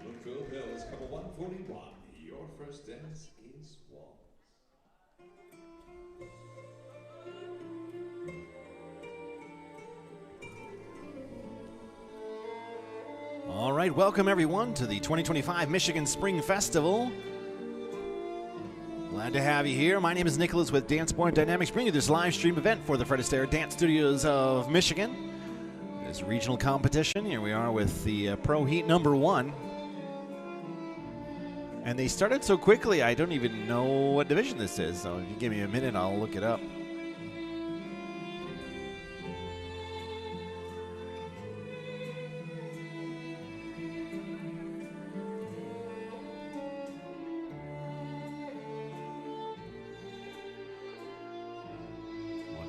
Brookfield Hills, couple 141. Your first dance is waltz. All right, welcome everyone to the 2025 Michigan Spring Festival. Glad to have you here. My name is Nicholas with Danceborn Dynamics, bringing you this live stream event for the Astaire Dance Studios of Michigan. This regional competition. Here we are with the Pro Heat number 1. And they started so quickly, I don't even know what division this is. So if you give me a minute, I'll look it up.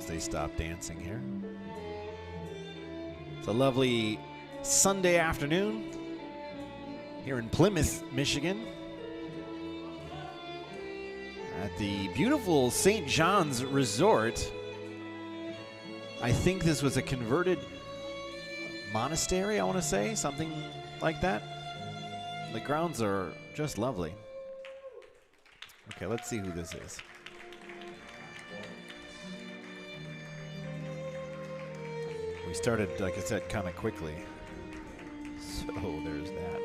They stop dancing here. It's a lovely Sunday afternoon here in Plymouth, Michigan, at the beautiful St. John's Resort. I think this was a converted monastery, I want to say, something like that. The grounds are just lovely. Okay, let's see who this is. We started, like I said, kind of quickly. So there's that.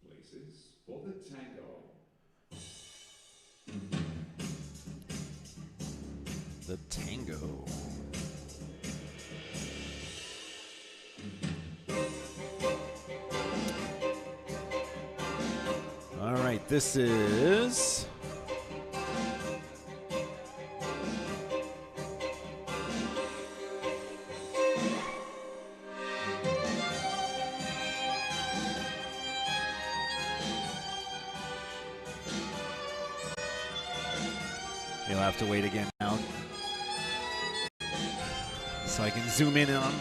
Places for the tango. The tango. All right, this is... You'll have to wait again now so I can zoom in on.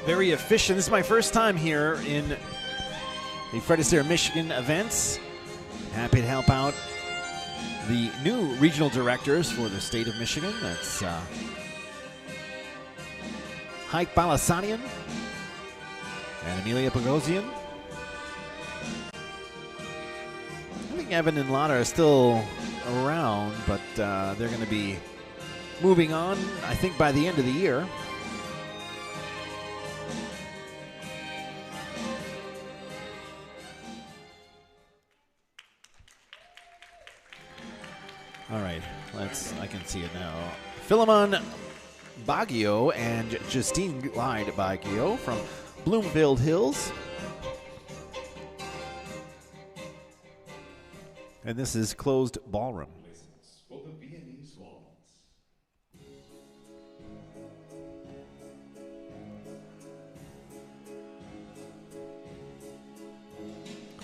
Very efficient. This is my first time here in the Astaire, Michigan events. Happy to help out the new regional directors for the state of Michigan. That's Hike Balasanian and Amelia Pagosian. Evan and Lotta are still around, but they're going to be moving on, I think, by the end of the year. All right, I can see it now. Philemon Baggio and Justine Glide Baggio from Bloomfield Hills. And this is closed ballroom. For the Viennese waltz.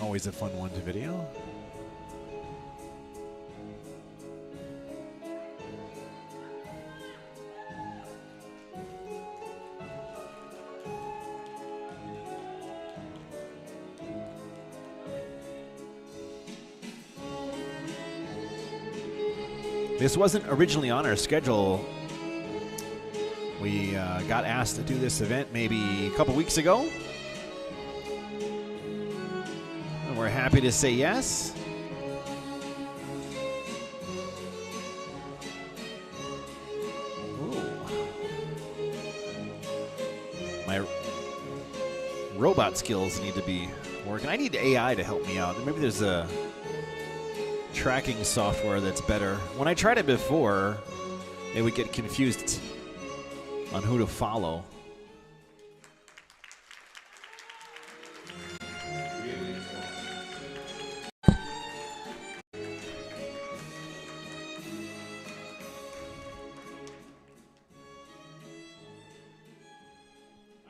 Always a fun one to video. This wasn't originally on our schedule. We got asked to do this event maybe a couple weeks ago. And we're happy to say yes. Ooh. My robot skills need to be working. I need AI to help me out. Maybe there's a tracking software that's better. When I tried it before, it would get confused on who to follow.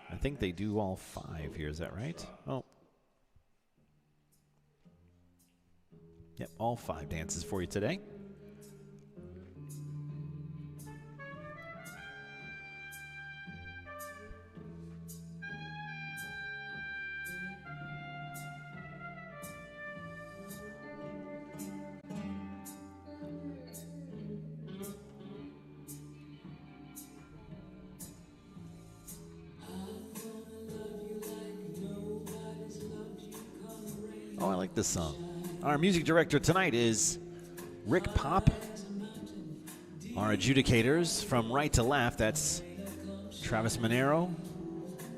I think they do all 5 here, is that right? Oh. Yep, all 5 dances for you today. Oh, I like this song. Our music director tonight is Rick Pop. Our adjudicators from right to left, that's Travis Monero,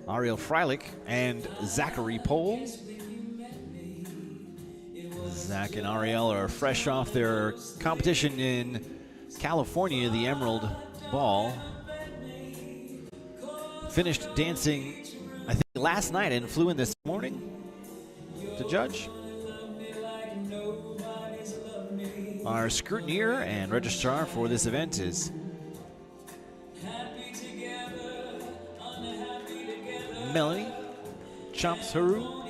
Ariel Freilich, and Zachary Pohl. Zach and Ariel are fresh off their competition in California, the Emerald Ball. Finished dancing, I think, last night and flew in this morning to judge. Our scrutineer and registrar for this event is Melanie Chomps-Haru.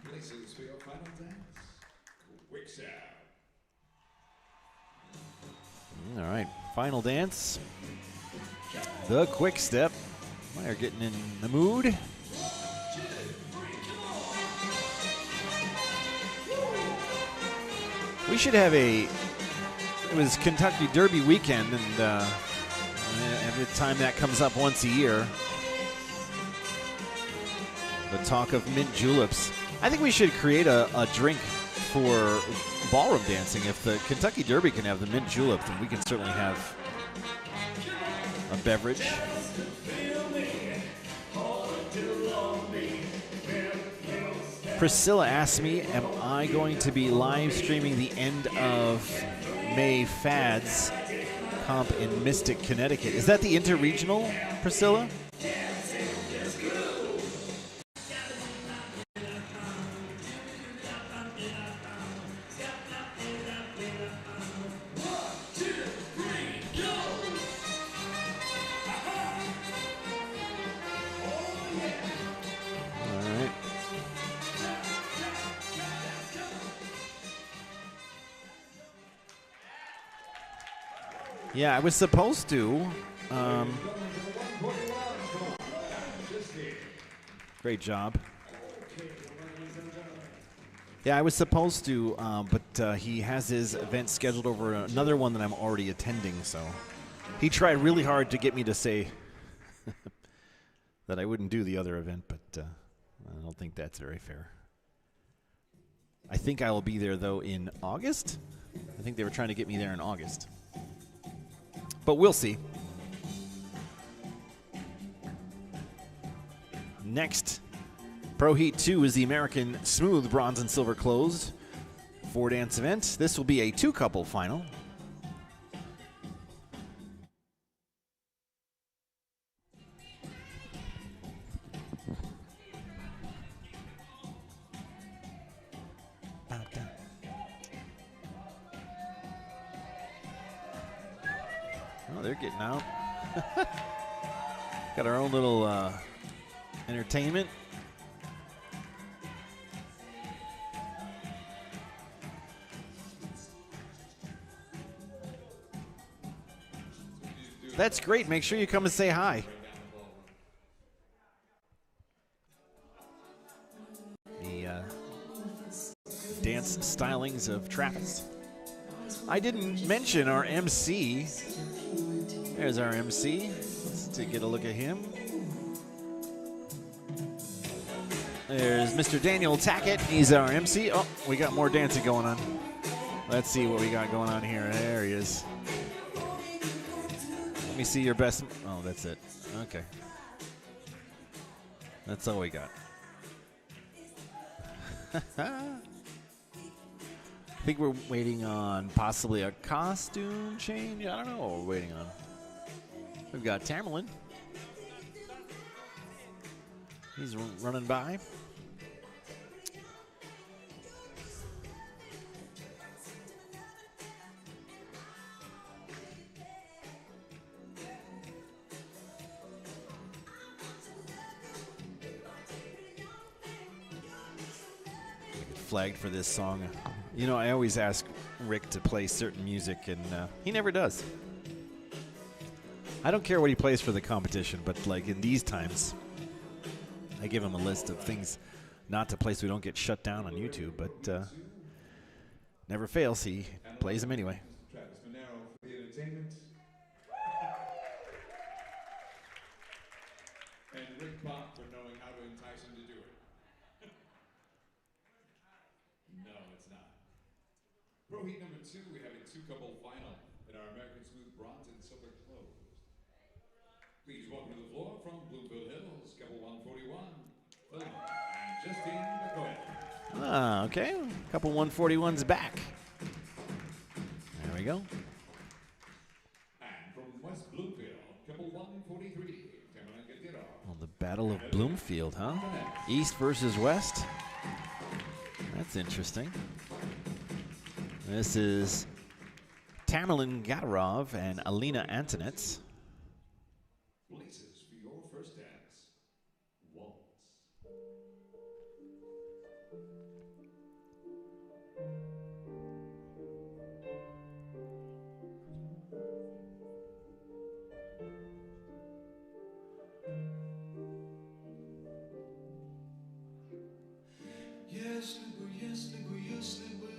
Places for your final dance. Quick sound. All right, final dance. The quick step. We're getting in the mood. We should have it was Kentucky Derby weekend, and every time that comes up once a year, the talk of mint juleps. I think we should create a drink for ballroom dancing. If the Kentucky Derby can have the mint julep, then we can certainly have a beverage. Priscilla asked me, am I going to be live streaming the end of May Fads comp in Mystic, Connecticut? Is that the interregional, Priscilla? Yeah, I was supposed to. Great job. Yeah, I was supposed to, but he has his event scheduled over another one that I'm already attending, so he tried really hard to get me to say that I wouldn't do the other event, but I don't think that's very fair. I think I will be there, though, in August. I think they were trying to get me there in August. But we'll see. Next, Pro Heat 2 is the American Smooth Bronze and Silver Closed 4-dance event. This will be a 2-couple final. Oh, they're getting out. Got our own little entertainment. That's great. Make sure you come and say hi. The dance stylings of Travis. I didn't mention our MC. There's our MC. Let's get a look at him. There's Mr. Daniel Tackett. He's our MC. Oh, we got more dancing going on. Let's see what we got going on here. There he is. Let me see your best. Oh, that's it. Okay. That's all we got. I think we're waiting on possibly a costume change. I don't know what we're waiting on. We've got Tamerlan. He's running by. Flagged for this song. You know, I always ask Rick to play certain music, and he never does. I don't care what he plays for the competition, but like in these times, I give him a list of things not to play so we don't get shut down on YouTube, but never fails. He plays them anyway. For the entertainment. And Rick Pop for knowing how to entice him to do it. No, it's not. Pro Heat number 2, we have a 2-couple final in our American Smooth Bronze and Silver Closed. Please welcome to the floor from Bloomfield Hills, couple 141, Phil and Justine McCoy. Ah, okay. Couple 141s back. There we go. And from West Bloomfield, couple 143, Well, the Battle of Bloomfield, huh? East versus West. That's interesting. This is Tamerlan Gadarov and Alina Antonets. Places for your first dance. Waltz. Если бы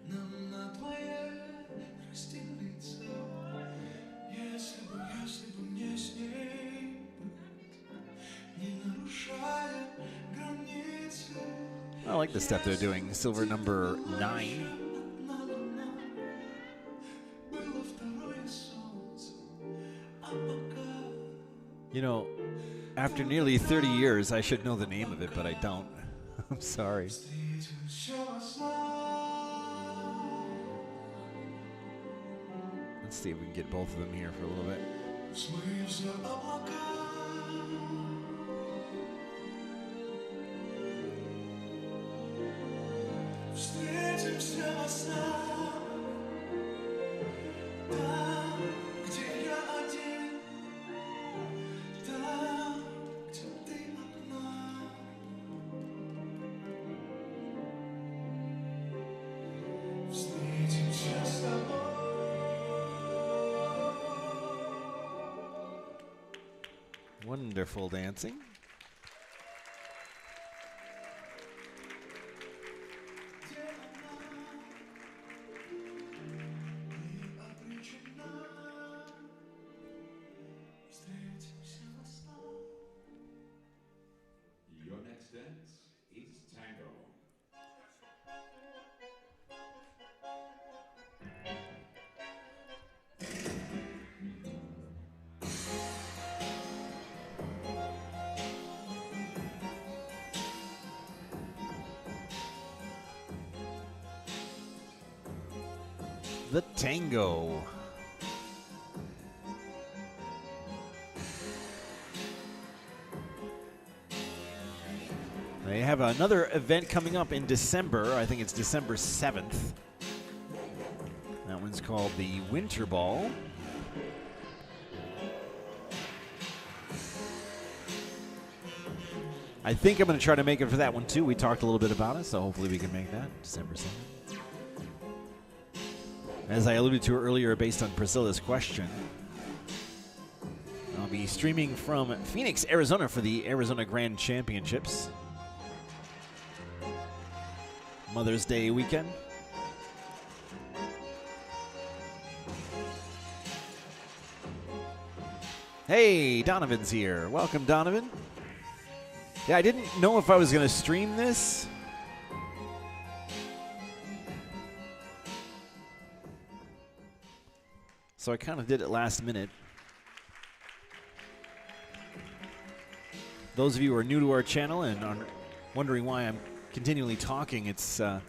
нам на двоих расстелиться, если бы мне с ней быть, не нарушая границы. I like the step they're doing. Silver number 9. You know, after nearly 30 years, I should know the name of it, but I don't. I'm sorry. Let's see if we can get both of them here for a little bit. Wonderful dancing. Your next dance is tango. The tango. They have another event coming up in December. I think it's December 7th. That one's called the Winter Ball. I think I'm going to try to make it for that one too. We talked a little bit about it, so hopefully we can make that December 7th. As I alluded to earlier, based on Priscilla's question, I'll be streaming from Phoenix, Arizona for the Arizona Grand Championships. Mother's Day weekend. Hey, Donovan's here. Welcome, Donovan. Yeah, I didn't know if I was going to stream this. So I kind of did it last minute. Those of you who are new to our channel and are wondering why I'm continually talking, it's to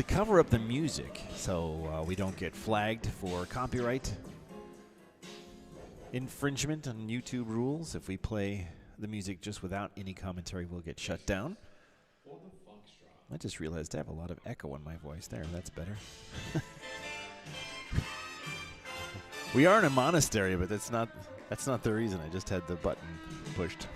cover up the music so we don't get flagged for copyright infringement on YouTube rules. If we play the music just without any commentary, we'll get shut down. I just realized I have a lot of echo in my voice there. That's better. We are in a monastery, but that's not the reason. I just had the button pushed.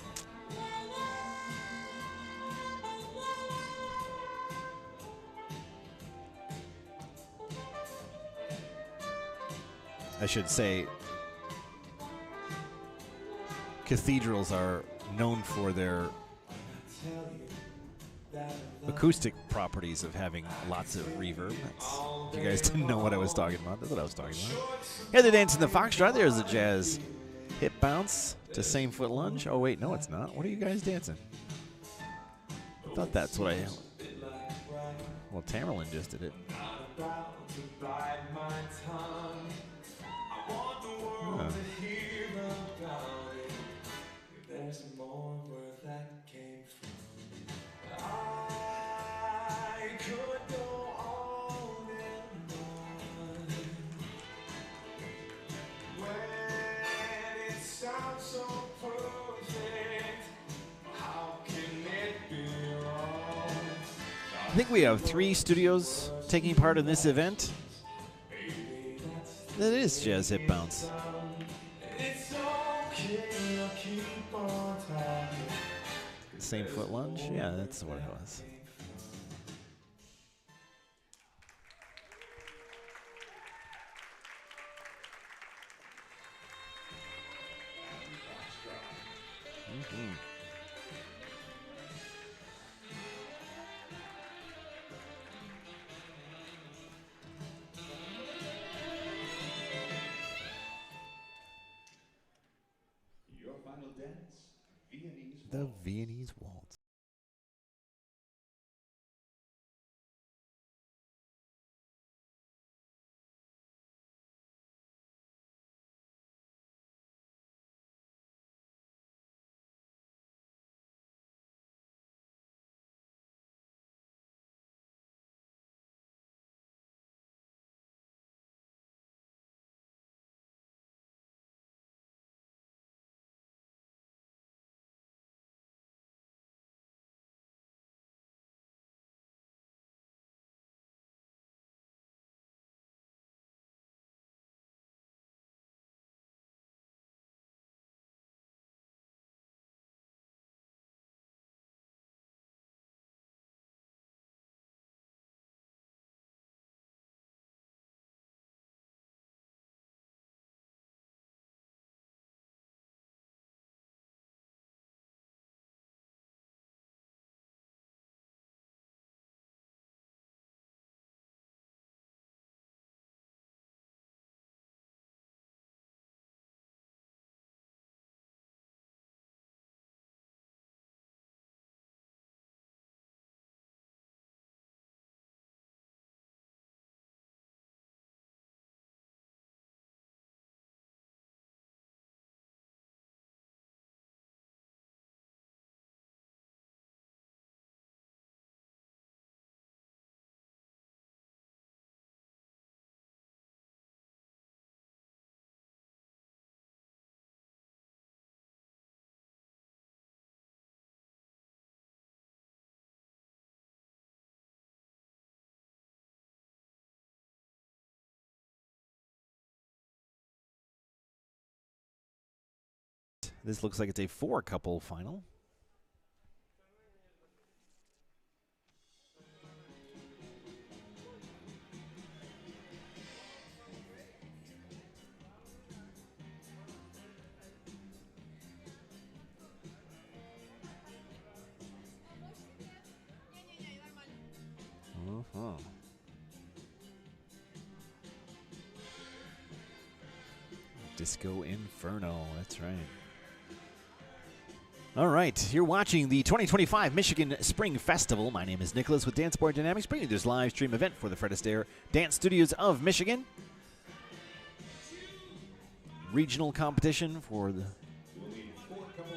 I should say cathedrals are known for their acoustic properties of having lots of reverb. If you guys didn't know what I was talking about, that's what I was talking about. Here they're dancing the foxtrot. There's the jazz hip bounce to same foot lunge. Oh, wait, no, it's not. What are you guys dancing? I thought that's what I... Well, Tamerlan just did it. Huh. I think we have 3 studios taking part in this event. That is jazz hip bounce. Same foot lunge? Yeah, that's what it was. Your final dance, Viennese The waltz. Viennese waltz. This looks like it's a 4-couple final. Disco Inferno, that's right. All right, you're watching the 2025 Michigan Spring Festival. My name is Nicholas with Dance Sport Dynamics, bringing you this live stream event for the Fred Astaire Dance Studios of Michigan. Regional competition for the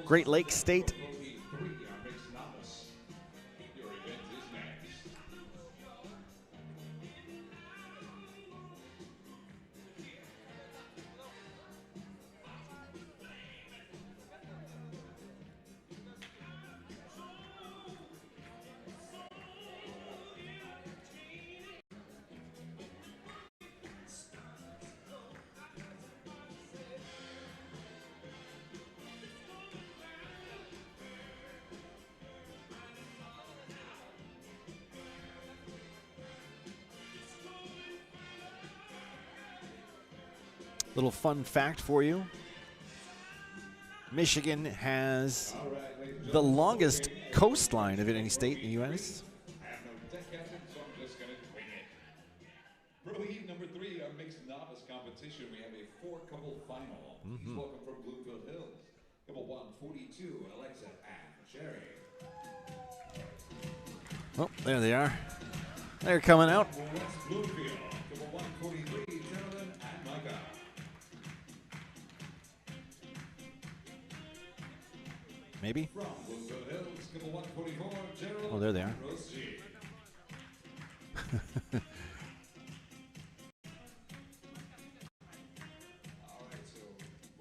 Great Lakes State. Little fun fact for you. Michigan has All right, ladies and the gentlemen, longest coastline of any state in the U.S. I have no deck captain, so I'm just going to wing it. Pro Heat number 3, our mixed novice competition. We have a 4-couple final. Please welcome from Bloomfield Hills, couple 142, Alexa and Sherry. Oh, there they are. They're coming out. For West Bloomfield, couple 143, Carolyn and Micah. Maybe. From Bloomfield Hills, couple 144, Gerald Oh, there they are. and Rose G. All right, so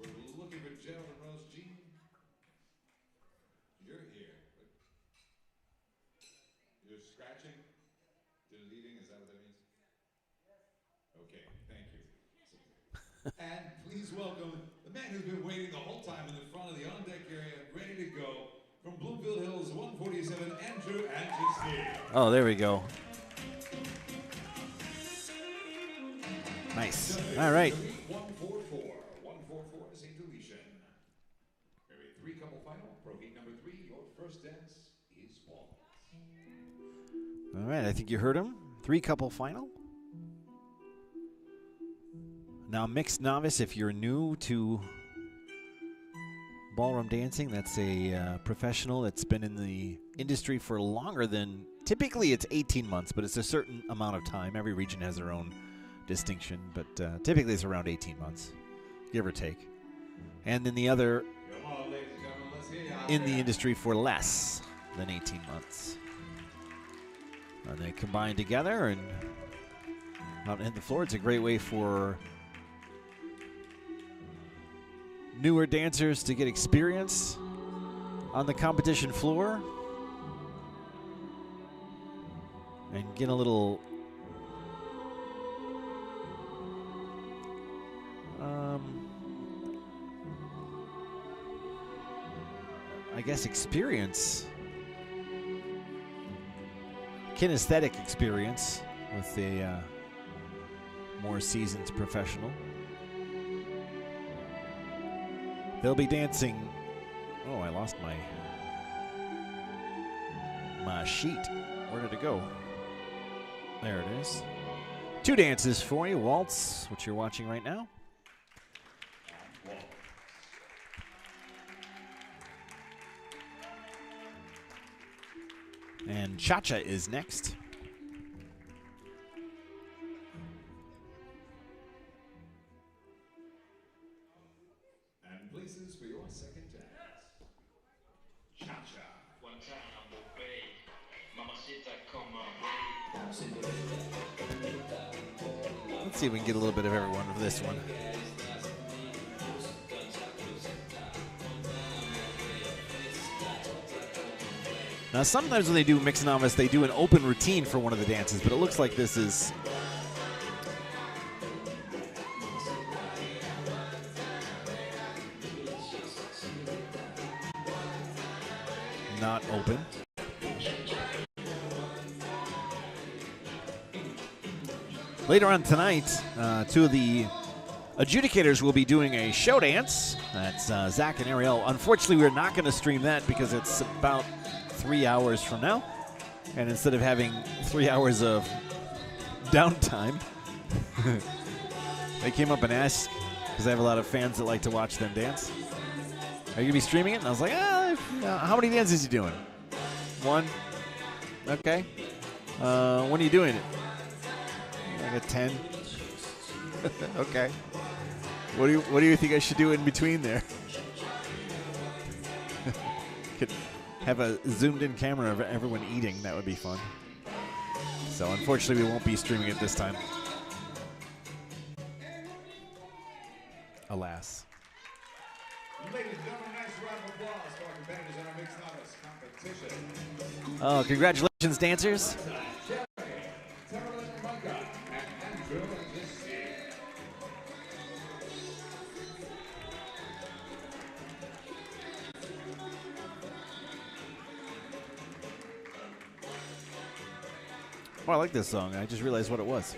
we're looking for Gerald and Rose G. You're here. You're scratching? Deleting, is that what that means? Okay, thank you. And please welcome the man who's been waiting the whole time in the front of the on-deck area, ready to go, from Bloomfield Hills 147, Andrew and Justine. Oh, there we go. Nice. All right. 144. 144 is a deletion. We have a 3-couple final. Pro Heat number 3, your first dance is waltz. All right, I think you heard him. 3-couple final. Now, mixed novice, if you're new to ballroom dancing, that's a professional that's been in the industry for longer than, typically it's 18 months, but it's a certain amount of time. Every region has their own distinction, but typically it's around 18 months, give or take. And then the other Come on, ladies and gentlemen, let's hear you out in the there. industry for less than 18 months. And they combine together and out and hit the floor. It's a great way for newer dancers to get experience on the competition floor and get a little I guess experience, kinesthetic experience with a more seasoned professional. They'll be dancing. Oh, I lost my sheet. Where did it go? There it is. 2 dances for you. Waltz, which you're watching right now. And cha-cha is next. And places for your second dance. Cha-cha. Let's see if we can get a little bit of everyone for this one. Now, sometimes when they do mixed novice, they do an open routine for one of the dances, but it looks like this is not open. Later on tonight, 2 of the adjudicators will be doing a show dance. That's Zach and Ariel. Unfortunately, we're not going to stream that because it's about 3 hours from now. And instead of having 3 hours of downtime, they came up and asked, because I have a lot of fans that like to watch them dance, are you going to be streaming it? And I was like, how many dances are you doing? 1? Okay. When are you doing it? Like a 10. Okay. What do you think I should do in between there? Could have a zoomed-in camera of everyone eating. That would be fun. So unfortunately, we won't be streaming it this time. Alas. Ladies and gentlemen, nice round of applause for our competitors in our mixed novice competition. Oh, congratulations, dancers. Carolyn and Micah, and Andrew and Justine. Oh, I like this song. I just realized what it was.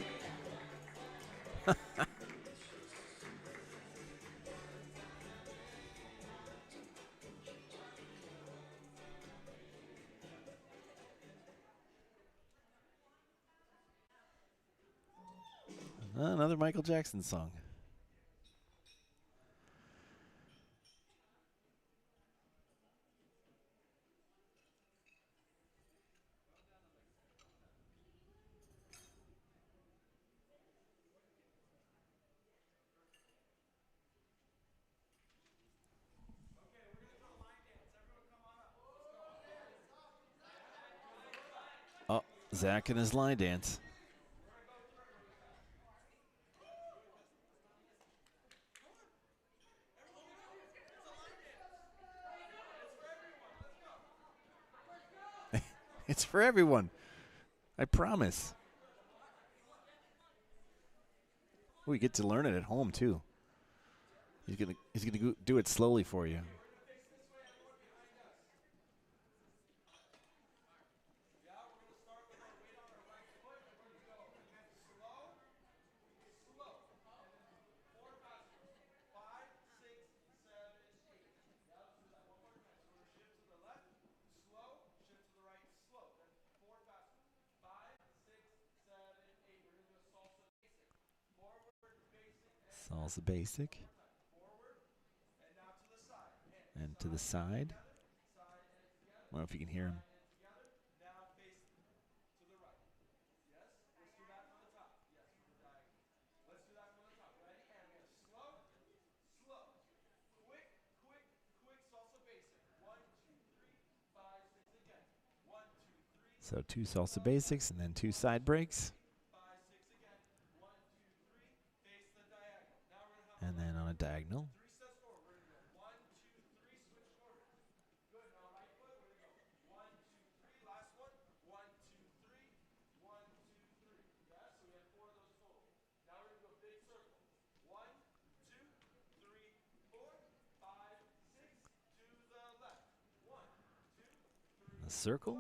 Another Michael Jackson song. Oh, Zach and his line dance. It's for everyone. I promise. We get to learn it at home too. He's gonna do it slowly for you. Salsa basic. And to the side. I don't know if you can hear him. So 2 salsa basics and then 2 side breaks. And then on a diagonal. A circle.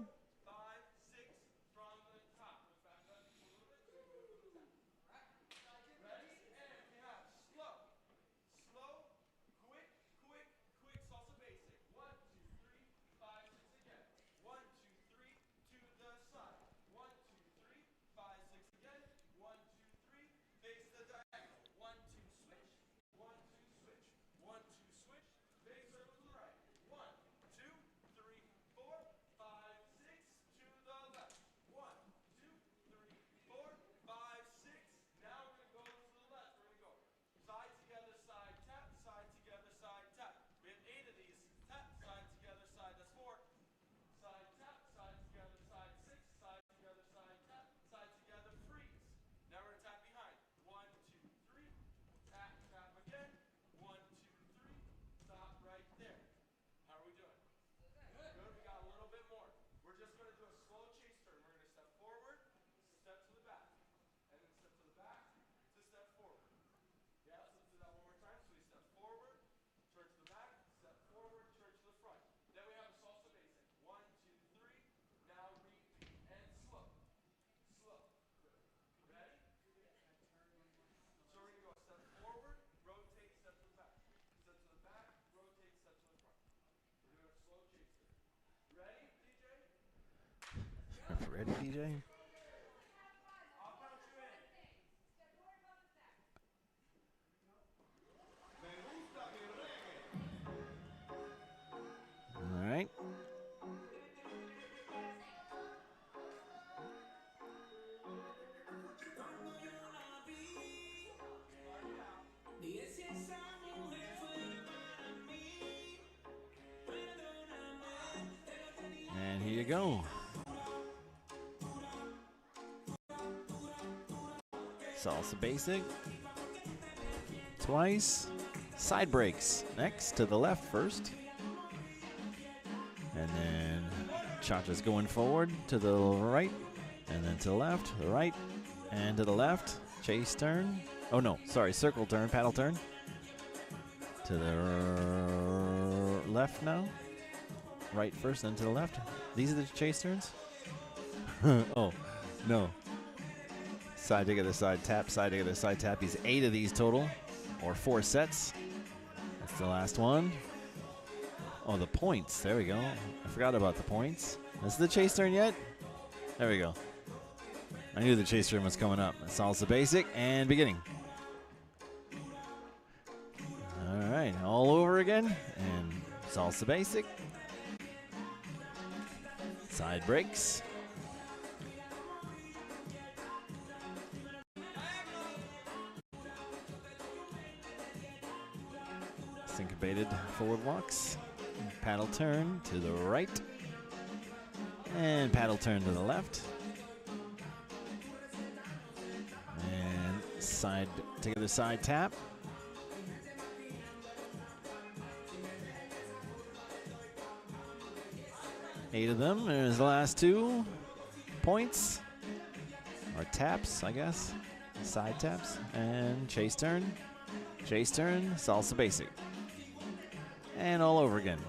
Ready, DJ? All right. And here you go. Salsa basic. Twice. Side breaks. Next to the left first. And then cha-cha's going forward to the right. And then to the left, the right, and to the left. Chase turn. Oh no, sorry, circle turn, paddle turn. To the left now. Right first, then to the left. These are the chase turns? Oh, no. Side together, side tap, side together, side tap. He's 8 of these total, or 4 sets. That's the last one. Oh, the points. There we go. I forgot about the points. Is the chase turn yet? There we go. I knew the chase turn was coming up. Salsa basic and beginning. All right, all over again. And salsa basic. Side breaks. Syncopated forward walks. Paddle turn to the right. And paddle turn to the left. And side, together side tap. Eight of them. There's the last 2 points. Or taps, I guess. Side taps. And chase turn. Chase turn. Salsa basic. And all over again.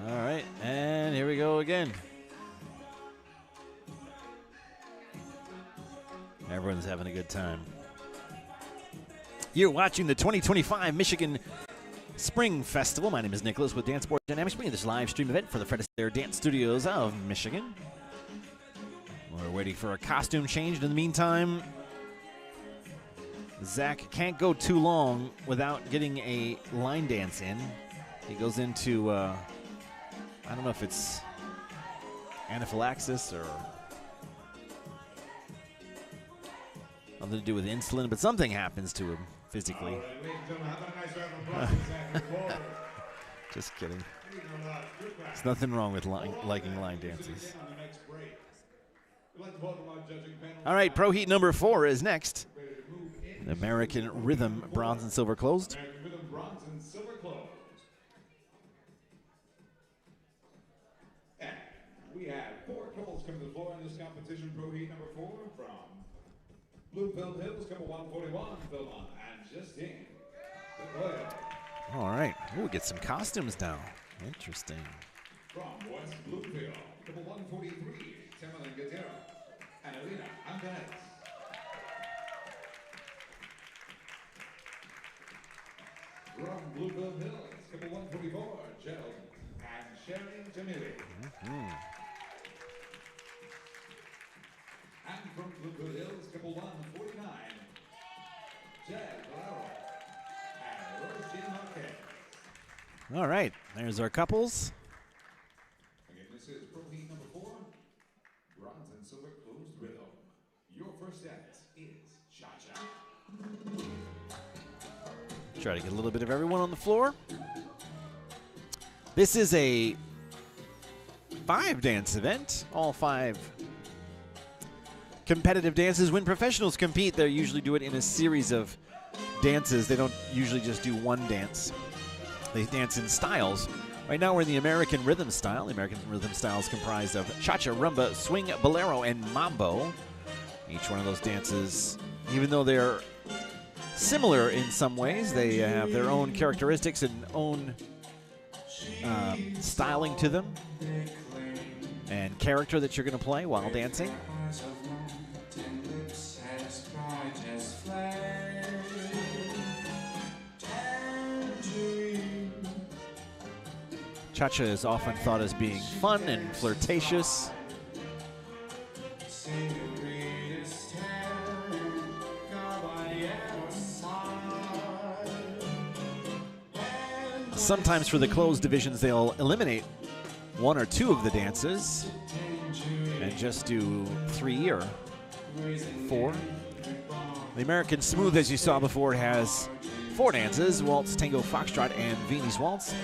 All right, and here we go again. Everyone's having a good time. You're watching the 2025 Michigan Spring Festival. My name is Nicholas with Dance Sport Dynamics, bringing this live stream event for the Astaire Dance Studios of Michigan. We're waiting for a costume change. In the meantime, Zach can't go too long without getting a line dance in. He goes into, I don't know if it's anaphylaxis or nothing to do with insulin, but something happens to him physically. Just kidding. There's nothing wrong with liking line dances. All right, Pro Heat number 4 is next. The American Rhythm bronze and silver closed. American Rhythm bronze and silver closed. And we have 4 couples come to the floor in this competition. Pro Heat number 4 from Bloomfield Hills, couple 141, Philmont and Justine. All right. Ooh, we get some costumes now. Interesting. From West Bloomfield, couple 143, Tamara Gatera and Alina Andres. From Bloomfield Hills, couple 144, Gerald and Sherry Jamili. And from Bloomfield Hills, couple 149, Jed Valero and Rosie Marquez. All right. There's our couples. Again, this is Pro Heat number 4, bronze and silver closed rhythm. Your first dance is Cha-Cha. Try to get a little bit of everyone on the floor. This is a 5-dance event. All 5 competitive dances. When professionals compete, they usually do it in a series of dances. They don't usually just do one dance. They dance in styles. Right now we're in the American Rhythm style. The American Rhythm style is comprised of cha-cha, rumba, swing, bolero, and mambo. Each one of those dances, even though they're similar in some ways, they have their own characteristics and own styling to them and character that you're going to play while dancing. Cha-cha is often thought as being fun and flirtatious. Sometimes for the closed divisions, they'll eliminate 1 or 2 of the dances and just do 3 or 4. The American Smooth, as you saw before, has 4 dances: waltz, tango, foxtrot, and Viennese waltz.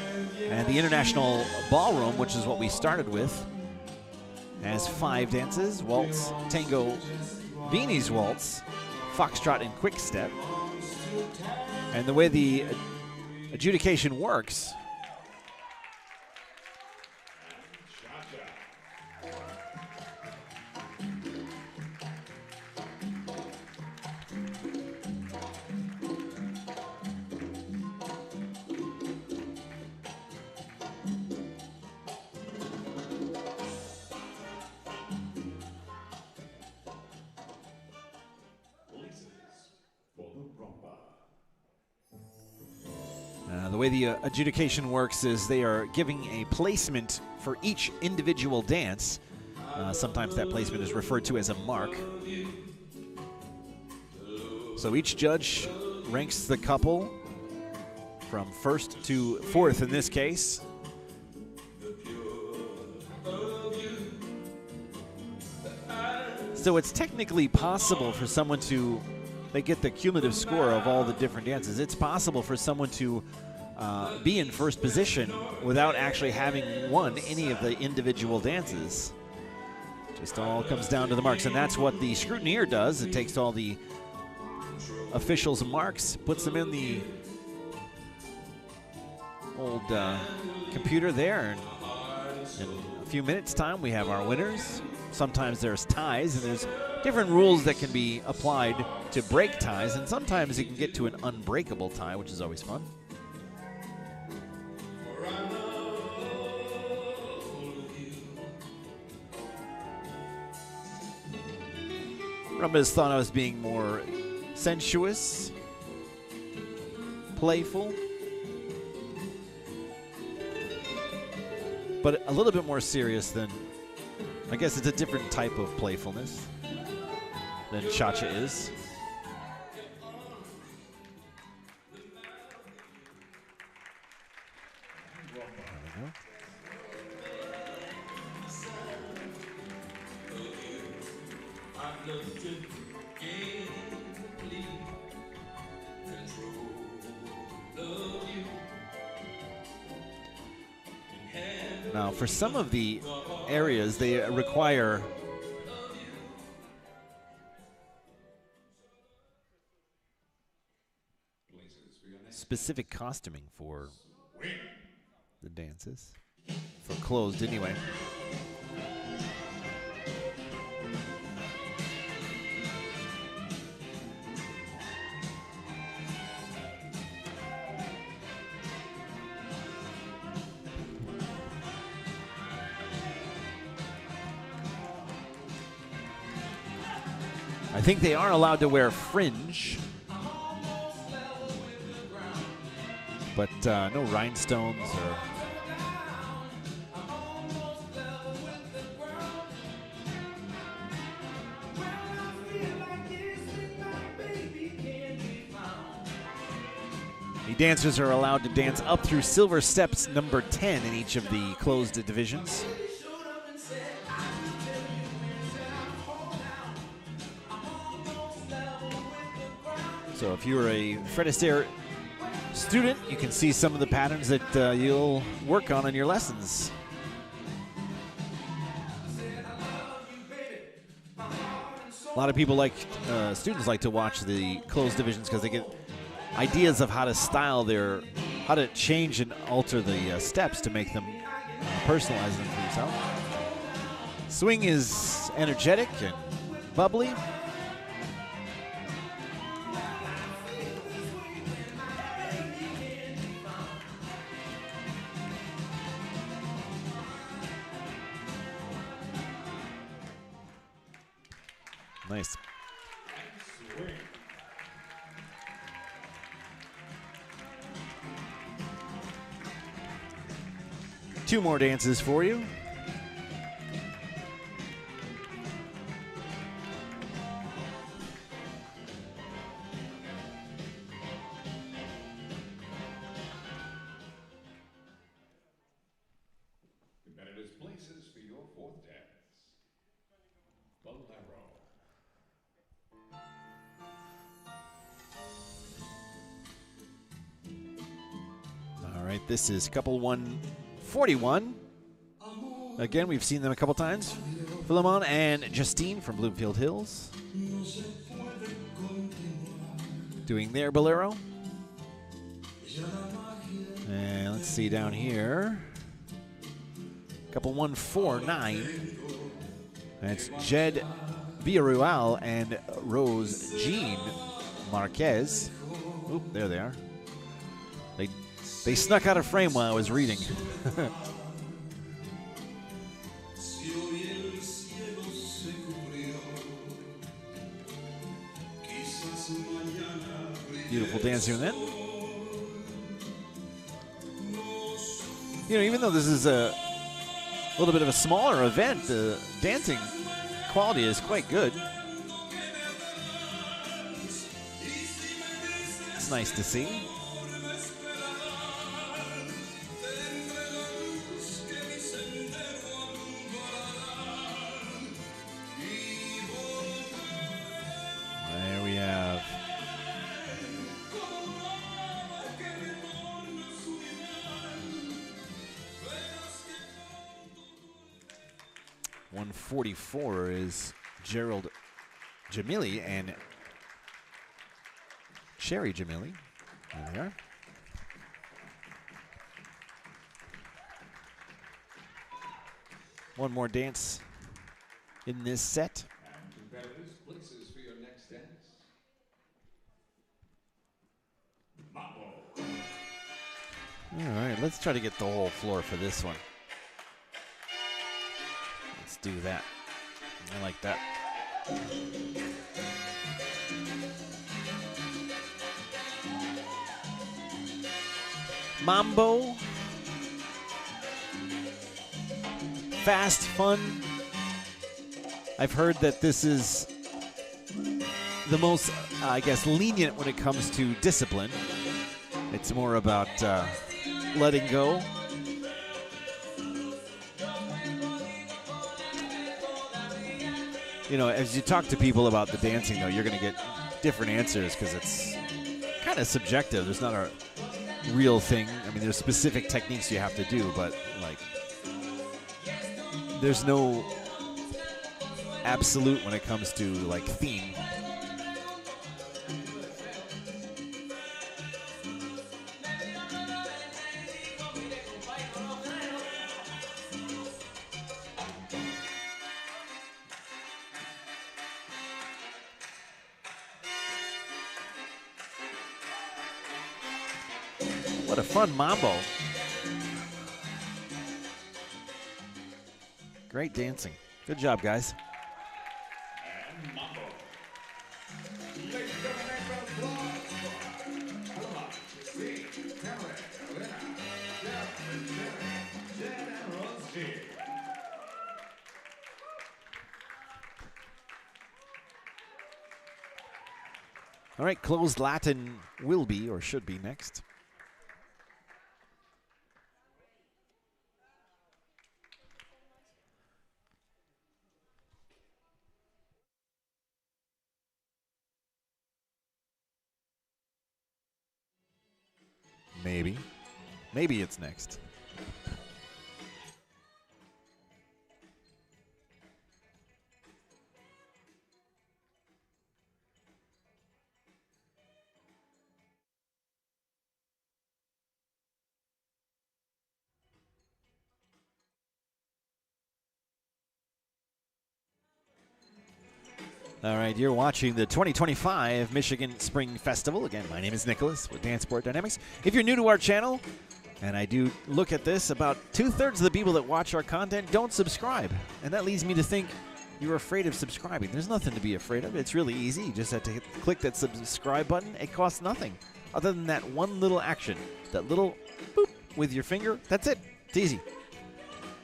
And the International Ballroom, which is what we started with, has 5 dances: waltz, tango, Viennese waltz, foxtrot, and quick step. And the way the adjudication works, The way the adjudication works is they are giving a placement for each individual dance. Sometimes that placement is referred to as a mark. So each judge ranks the couple from first to fourth in this case. So it's technically possible for someone to, they get the cumulative score of all the different dances. It's possible for someone to be in first position without actually having won any of the individual dances. Just all comes down to the marks, and that's what the scrutineer does. It takes all the officials' marks, puts them in the old computer there, and in a few minutes' time we have our winners. Sometimes there's ties, and there's different rules that can be applied to break ties, and sometimes you can get to an unbreakable tie, which is always fun. Rumbas thought I was being more sensuous, playful, but a little bit more serious than, I guess it's a different type of playfulness than Cha-Cha is. There we go. Now, for some of the areas, they require specific costuming for the dances, for closed anyway. I think they are allowed to wear fringe, but no rhinestones or. The dancers are allowed to dance up through silver steps number 10 in each of the closed divisions. So if you're a Fred Astaire student, you can see some of the patterns that you'll work on in your lessons. A lot of people students like to watch the closed divisions because they get ideas of how to style how to change and alter the steps to make them personalize them for yourself. Swing is energetic and bubbly. Nice. Two more dances for you. Competitors' places for your fourth dance. Bolero. All right, this is couple 141. Again, we've seen them a couple times. Philemon and Justine from Bloomfield Hills doing their bolero. And let's see down here. Couple 149. That's Jed Villarreal and Rose Jean Marquez. Oop, there they are. They snuck out of frame while I was reading. Beautiful dance here and then. You know, even though this is a little bit of a smaller event, the dancing quality is quite good. It's nice to see. There we have 144 is Gerald Jamili and Sherry Jamili. There they are. One more dance in this set. And competitors, places for your next dance. Mambo. All right, let's try to get the whole floor for this one. Let's do that. I like that. Mambo. Fast, fun. I've heard that this is the most, I guess, lenient when it comes to discipline. It's more about letting go. You know, as you talk to people about the dancing, though, you're going to get different answers because it's kind of subjective. There's not a real thing. I mean, there's specific techniques you have to do, but, like, there's no absolute when it comes to, like, theme. What a fun mambo. Great dancing. Good job, guys. And mambo. Ladies and gentlemen, all right, closed Latin will be or should be next. Maybe. Maybe it's next. All right, you're watching the 2025 Michigan Spring Festival. Again, my name is Nicholas with Dance Sport Dynamics. If you're new to our channel, and I do look at this, about 2/3 of the people that watch our content don't subscribe. And that leads me to think you're afraid of subscribing. There's nothing to be afraid of. It's really easy. You just have to click that subscribe button. It costs nothing other than that one little action, that little boop with your finger. That's it. It's easy.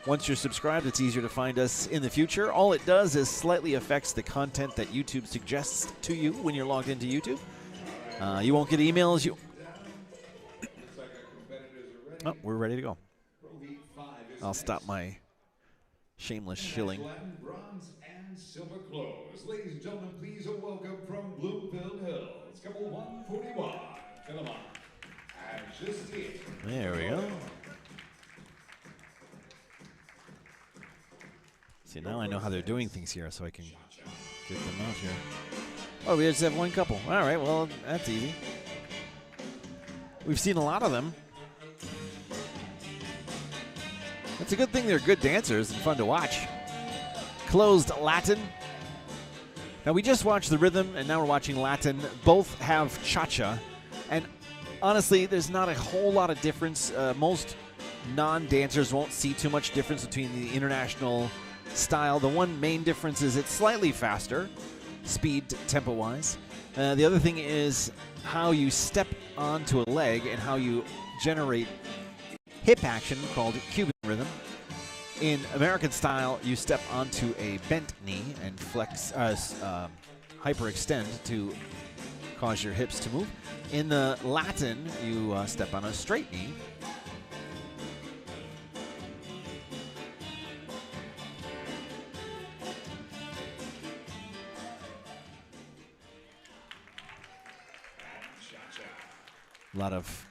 Once you're subscribed, it's easier to find us in the future. All it does is slightly affects the content that YouTube suggests to you when you're logged into YouTube. You won't get emails. Oh, we're ready to go. I'll stop my shameless shilling. Bronze and silver clothes. Ladies and gentlemen, please a welcome from Bloomfield Hills, couple 141. Come on. And just here. There we go. See, now I know how they're doing things here, so I can get them out here. Oh, we just have one couple. All right, well, that's easy. We've seen a lot of them. It's a good thing they're good dancers and fun to watch. Closed Latin. Now, we just watched the rhythm, and now we're watching Latin. Both have cha-cha. And honestly, there's not a whole lot of difference. Most non-dancers won't see too much difference between the international style. The one main difference is it's slightly faster, speed, tempo-wise. The other thing is how you step onto a leg and how you generate hip action called Cuban rhythm. In American style, you step onto a bent knee and flex, hyperextend to cause your hips to move. In the Latin, you step on a straight knee. A lot of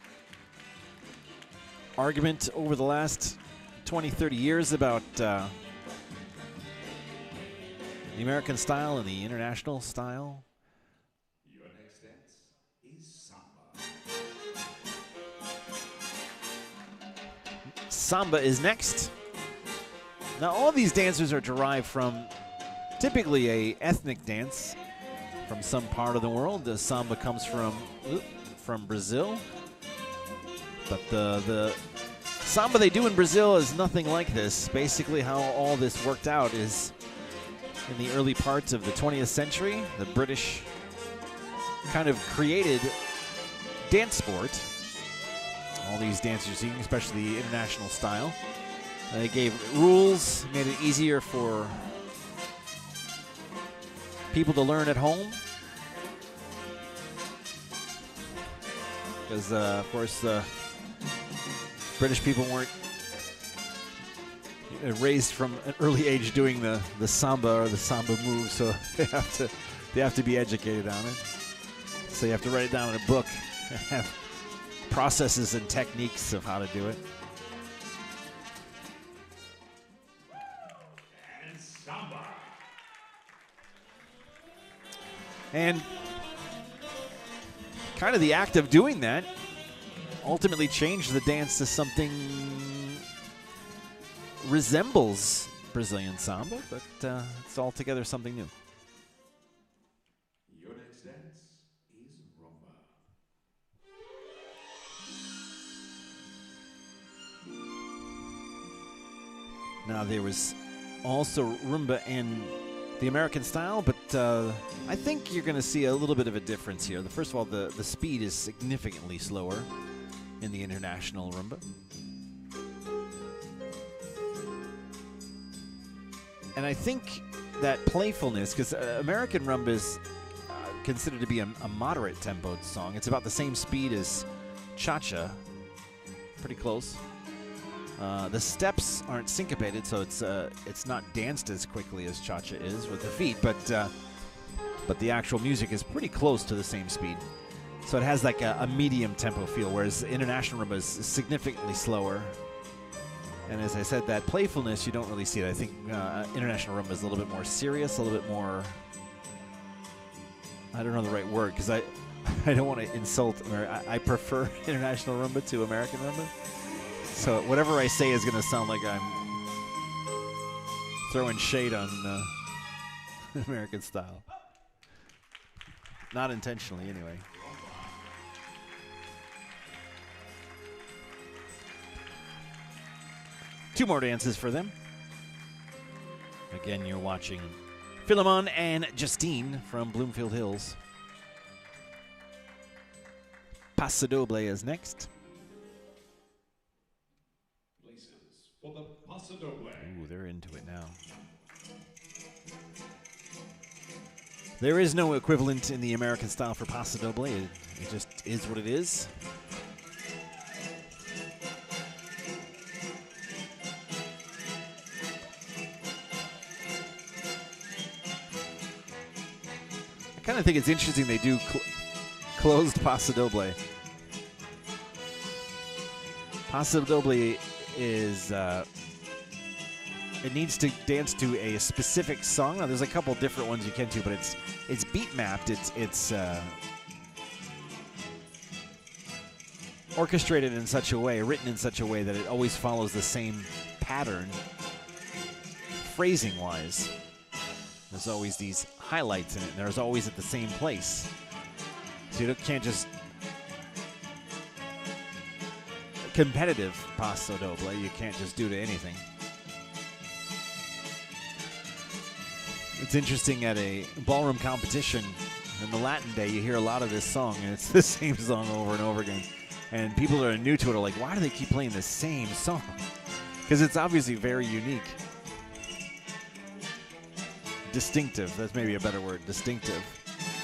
argument over the last 20, 30 years about the American style and the international style. Your next dance is Samba. Samba is next. Now, all of these dancers are derived from typically a ethnic dance from some part of the world. The samba comes from Brazil, but the samba they do in Brazil is nothing like this. Basically, how all this worked out is in the early parts of the 20th century, the British kind of created dance sport. All these dancers, especially the international style. They gave rules, made it easier for people to learn at home. Because, of course, British people weren't raised from an early age doing the samba or the samba move, so they have to be educated on it. So you have to write it down in a book and have processes and techniques of how to do it. And Samba. And kind of the act of doing that ultimately changed the dance to something resembles Brazilian samba, but it's altogether something new. Your next dance is rumba. Now, there was also rumba in the American style, but I think you're going to see a little bit of a difference here. First of all, the speed is significantly slower in the international rumba. And I think that playfulness, because American rumba is considered to be a moderate tempoed song. It's about the same speed as cha-cha, pretty close. The steps aren't syncopated, so it's not danced as quickly as cha-cha is with the feet, but the actual music is pretty close to the same speed. So it has like a medium tempo feel, whereas international rumba is significantly slower. And as I said, that playfulness, you don't really see it. I think international rumba is a little bit more serious, a little bit more, I don't know the right word, because I don't want to insult I prefer international rumba to American rumba. So whatever I say is going to sound like I'm throwing shade on American style. Not intentionally, anyway. Two more dances for them. Again, you're watching Philemon and Justine from Bloomfield Hills. Paso Doble is next. Places for the Paso Doble. Ooh, they're into it now. There is no equivalent in the American style for Paso Doble. It just is what it is. I kind of think it's interesting they do closed Paso Doble. Paso Doble is it needs to dance to a specific song. Now, there's a couple different ones you can do, but it's beat mapped. It's orchestrated in such a way, written in such a way that it always follows the same pattern, phrasing wise. There's always these highlights in it, and there's always at the same place. So you can't just competitive Paso Doble. You can't just do to anything. It's interesting at a ballroom competition in the Latin Day, you hear a lot of this song, and it's the same song over and over again. And people that are new to it are like, why do they keep playing the same song? Because it's obviously very unique. Distinctive. That's maybe a better word. Distinctive.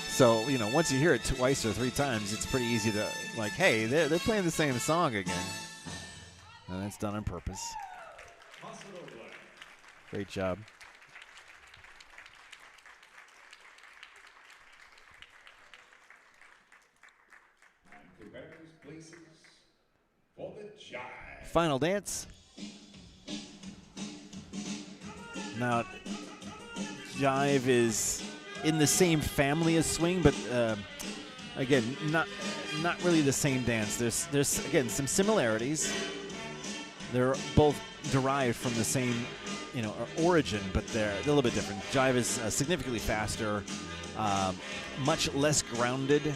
So, you know, once you hear it twice or three times, it's pretty easy to, like, hey, they're playing the same song again. And that's done on purpose. Great job. Competitors' places for the jive. Final dance. Now, jive is in the same family as swing, but again, not really the same dance. There's again some similarities. They're both derived from the same, you know, origin, but they're a little bit different. Jive is significantly faster, much less grounded,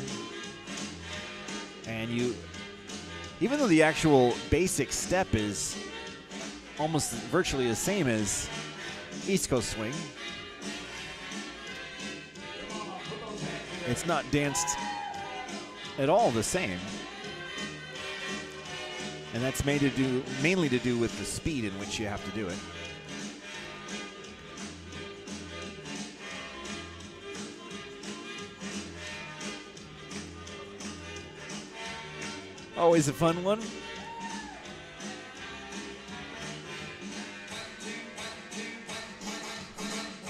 and even though the actual basic step is almost virtually the same as East Coast swing, it's not danced at all the same. And that's mainly to do with the speed in which you have to do it. Always a fun one.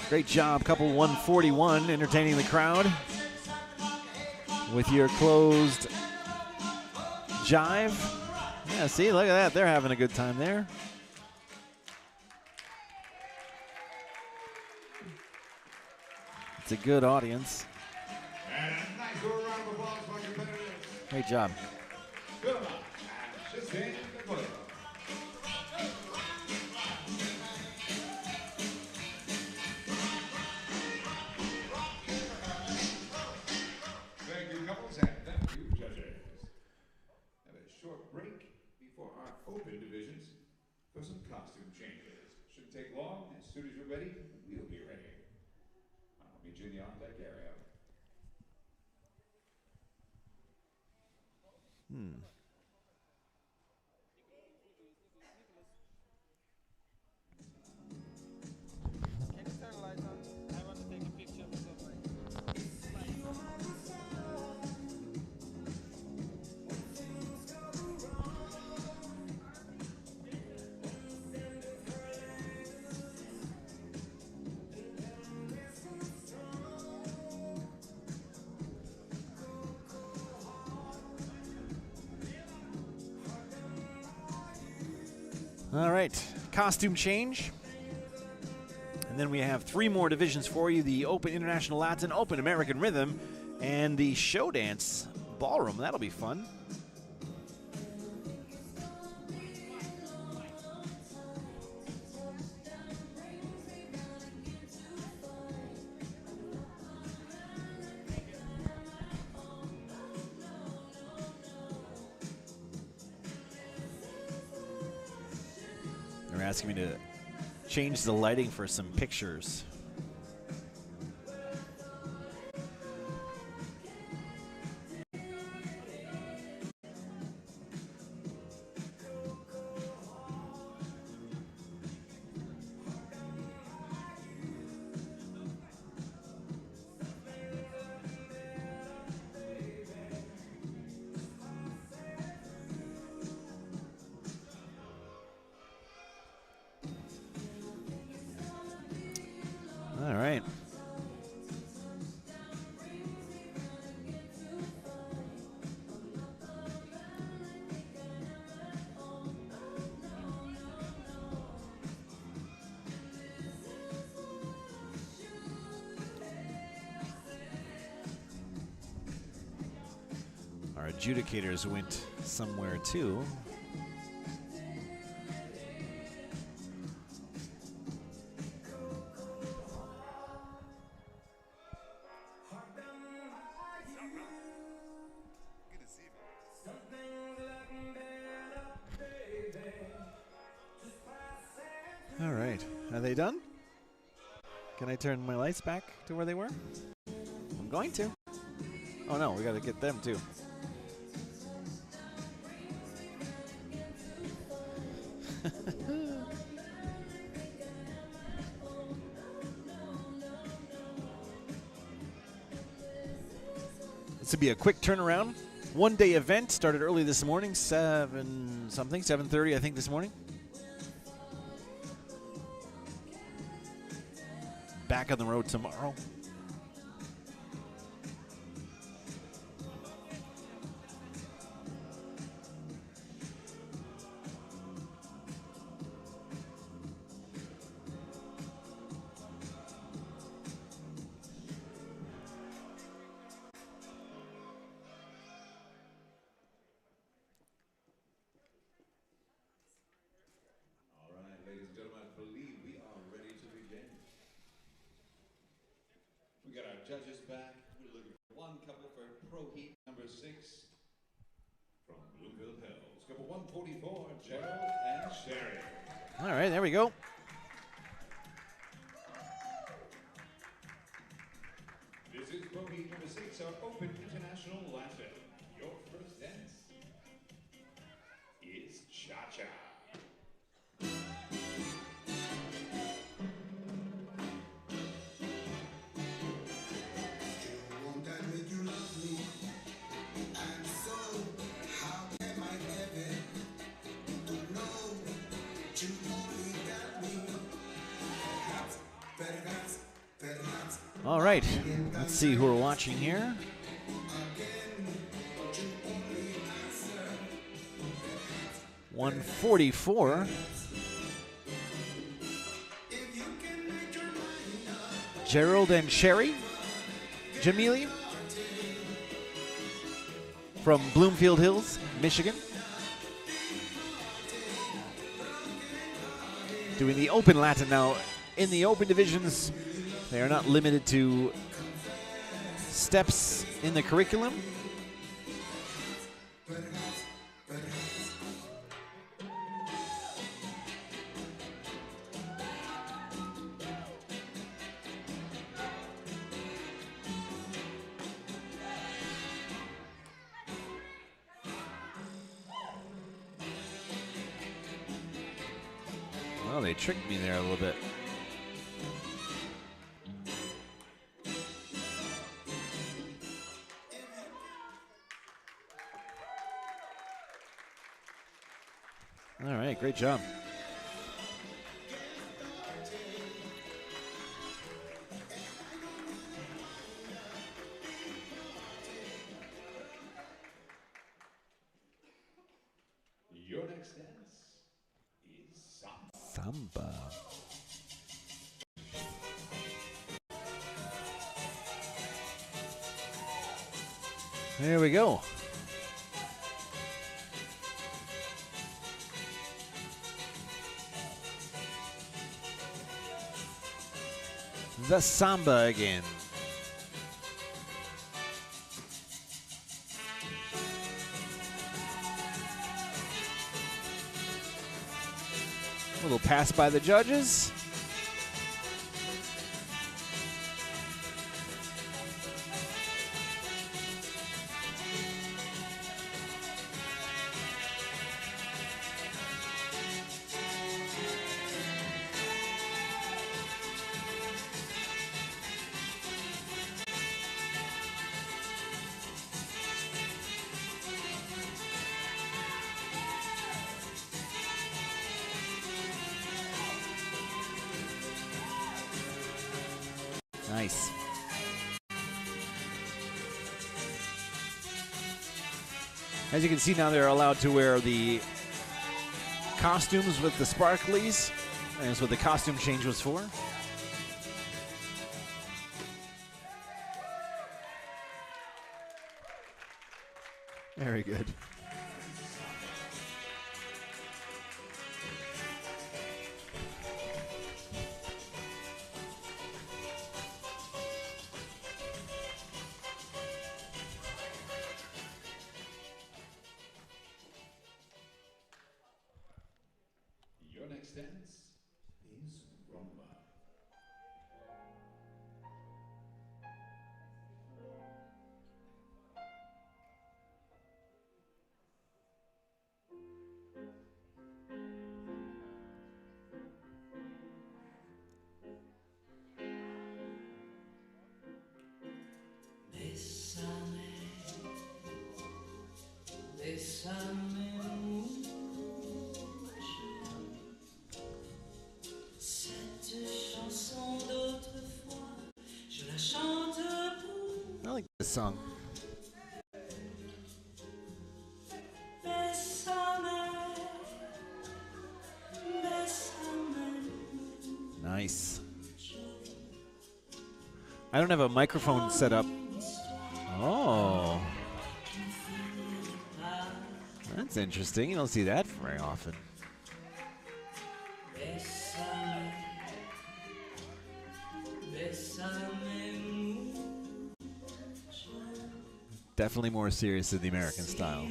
Great job, couple 141, entertaining the crowd with your closed jive. Yeah, see, look at that. They're having a good time there. It's a good audience. And a nice round of applause for our competitors. Great job. Good luck. Just stand the photo. Thank you, couples, and thank you, judges. Have a short break before our open divisions for some costume changes. Shouldn't take long. As soon as you're ready, we'll be ready. I'll meet you in the on-deck area. Can you turn the lights on? I want to take a picture of something. All right, costume change. And then we have three more divisions for you: the Open International Latin, Open American Rhythm, and the Show Dance Ballroom. That'll be fun. They're asking me to change the lighting for some pictures. All right. Our adjudicators went somewhere too. All right, are they done? Can I turn my lights back to where they were? I'm going to. Oh no, we got to get them too. This would be a quick turnaround. One-day event started early this morning, 7:30 I think this morning. Back on the road tomorrow. We got our judges back. We're looking for one couple for Pro Heat number 6 from Bloomfield Hills. Couple 144, Gerald and Sherry. All right, there we go. This is Pro Heat number 6, our Open International Latin. Your first dance is Cha-Cha. All right, let's see who we're watching here. $144. Gerald and Sherry Jamili from Bloomfield Hills, Michigan. Doing the Open Latin now. In the Open divisions, they are not limited to steps in the curriculum. Well, they tricked me there a little bit. All right, great job. Your next dance is Samba. Samba. There we go. The Samba again. A little pass by the judges. Nice. As you can see now, they're allowed to wear the costumes with the sparklies. And that's what the costume change was for. Very good. Your next dance is Rumba. this song. Nice. I don't have a microphone set up. Oh. That's interesting. You don't see that very often. Definitely more serious than the American style.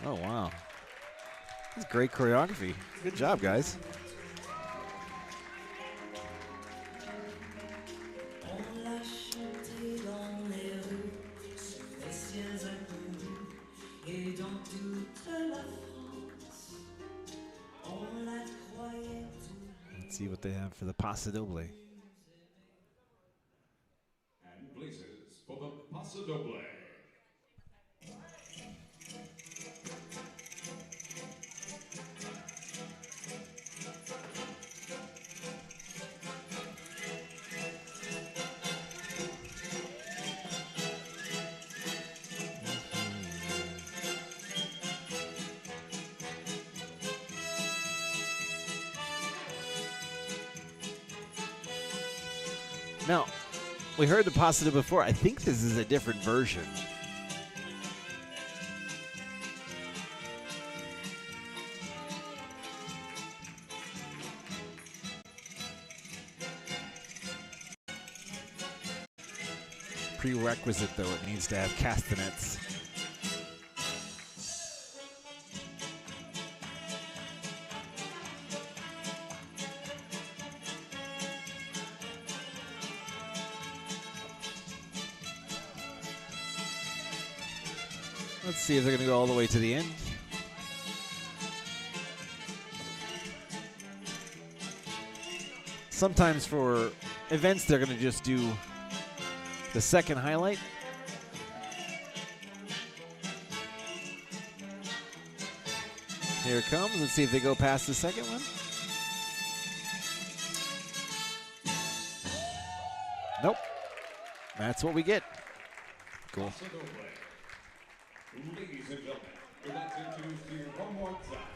Oh, wow. That's great choreography. Good job, guys. Let's see what they have for the Paso Doble. And places for the Paso Doble. Now, we heard the Paso Doble before. I think this is a different version. Prerequisite, though, it needs to have castanets. Let's see if they're going to go all the way to the end. Sometimes for events, they're going to just do the second highlight. Here it comes. Let's see if they go past the second one. Nope. That's what we get. Cool. Ladies and gentlemen, we'd like to introduce to you one more time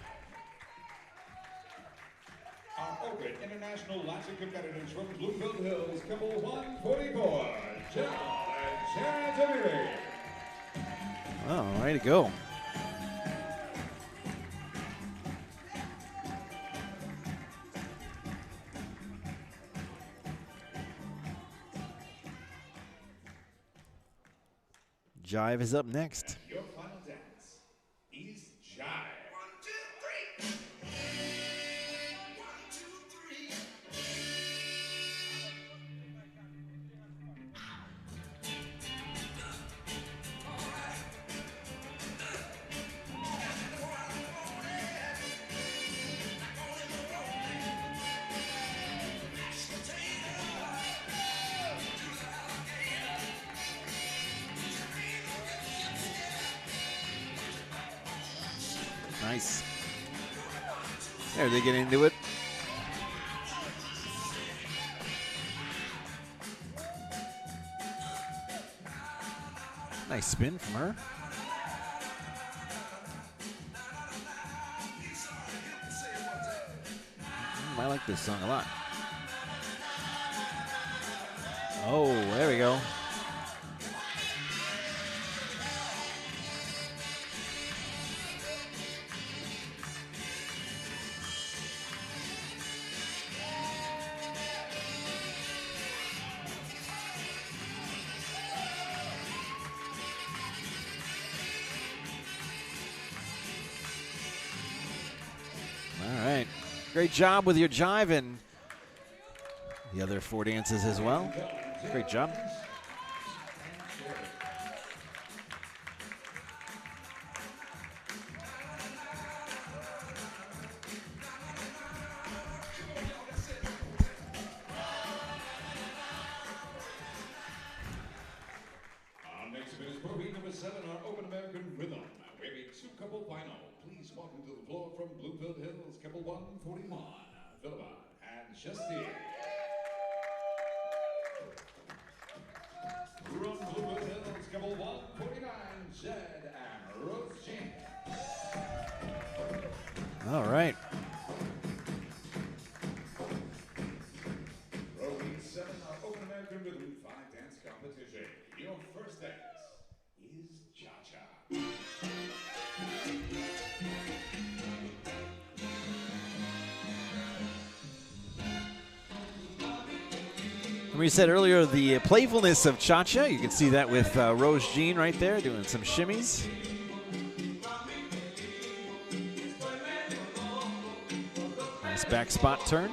our open international Latin competitors from Bloomfield Hills, couple 144, John and Sharon. Oh, way to go. Jive is up next. Your final dance is Jive. 1, 2, 3. 1, 2, 3. Nice. There, they get into it. Nice spin from her. I like this song a lot. Oh, there we go. Great job with your jive and the other 4 dances as well. Great job. from Bloomfield Hills, couple 141, Philippa and Astaire. From Bloomfield Hills, couple 149, Jed and Rose Jean. All right. Row 7, our Open American Rhythm 5 dance competition. Your first dance is Cha-Cha. We said earlier the playfulness of Cha-Cha. You can see that with Rose Jean right there doing some shimmies. Nice back spot turn.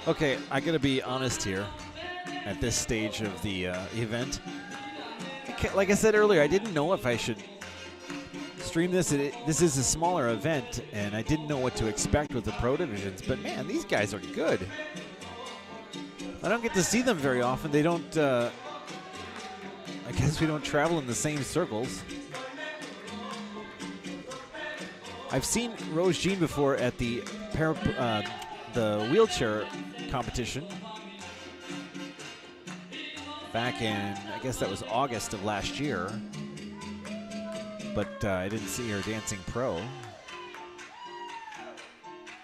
Okay, I gotta be honest here at this stage of the event. Like I said earlier, I didn't know if I should stream this. This is a smaller event, and I didn't know what to expect with the pro divisions, but man, these guys are good. I don't get to see them very often. They don't, I guess we don't travel in the same circles. I've seen Rose Jean before at the wheelchair competition back in, I guess that was August of last year, but I didn't see her dancing pro.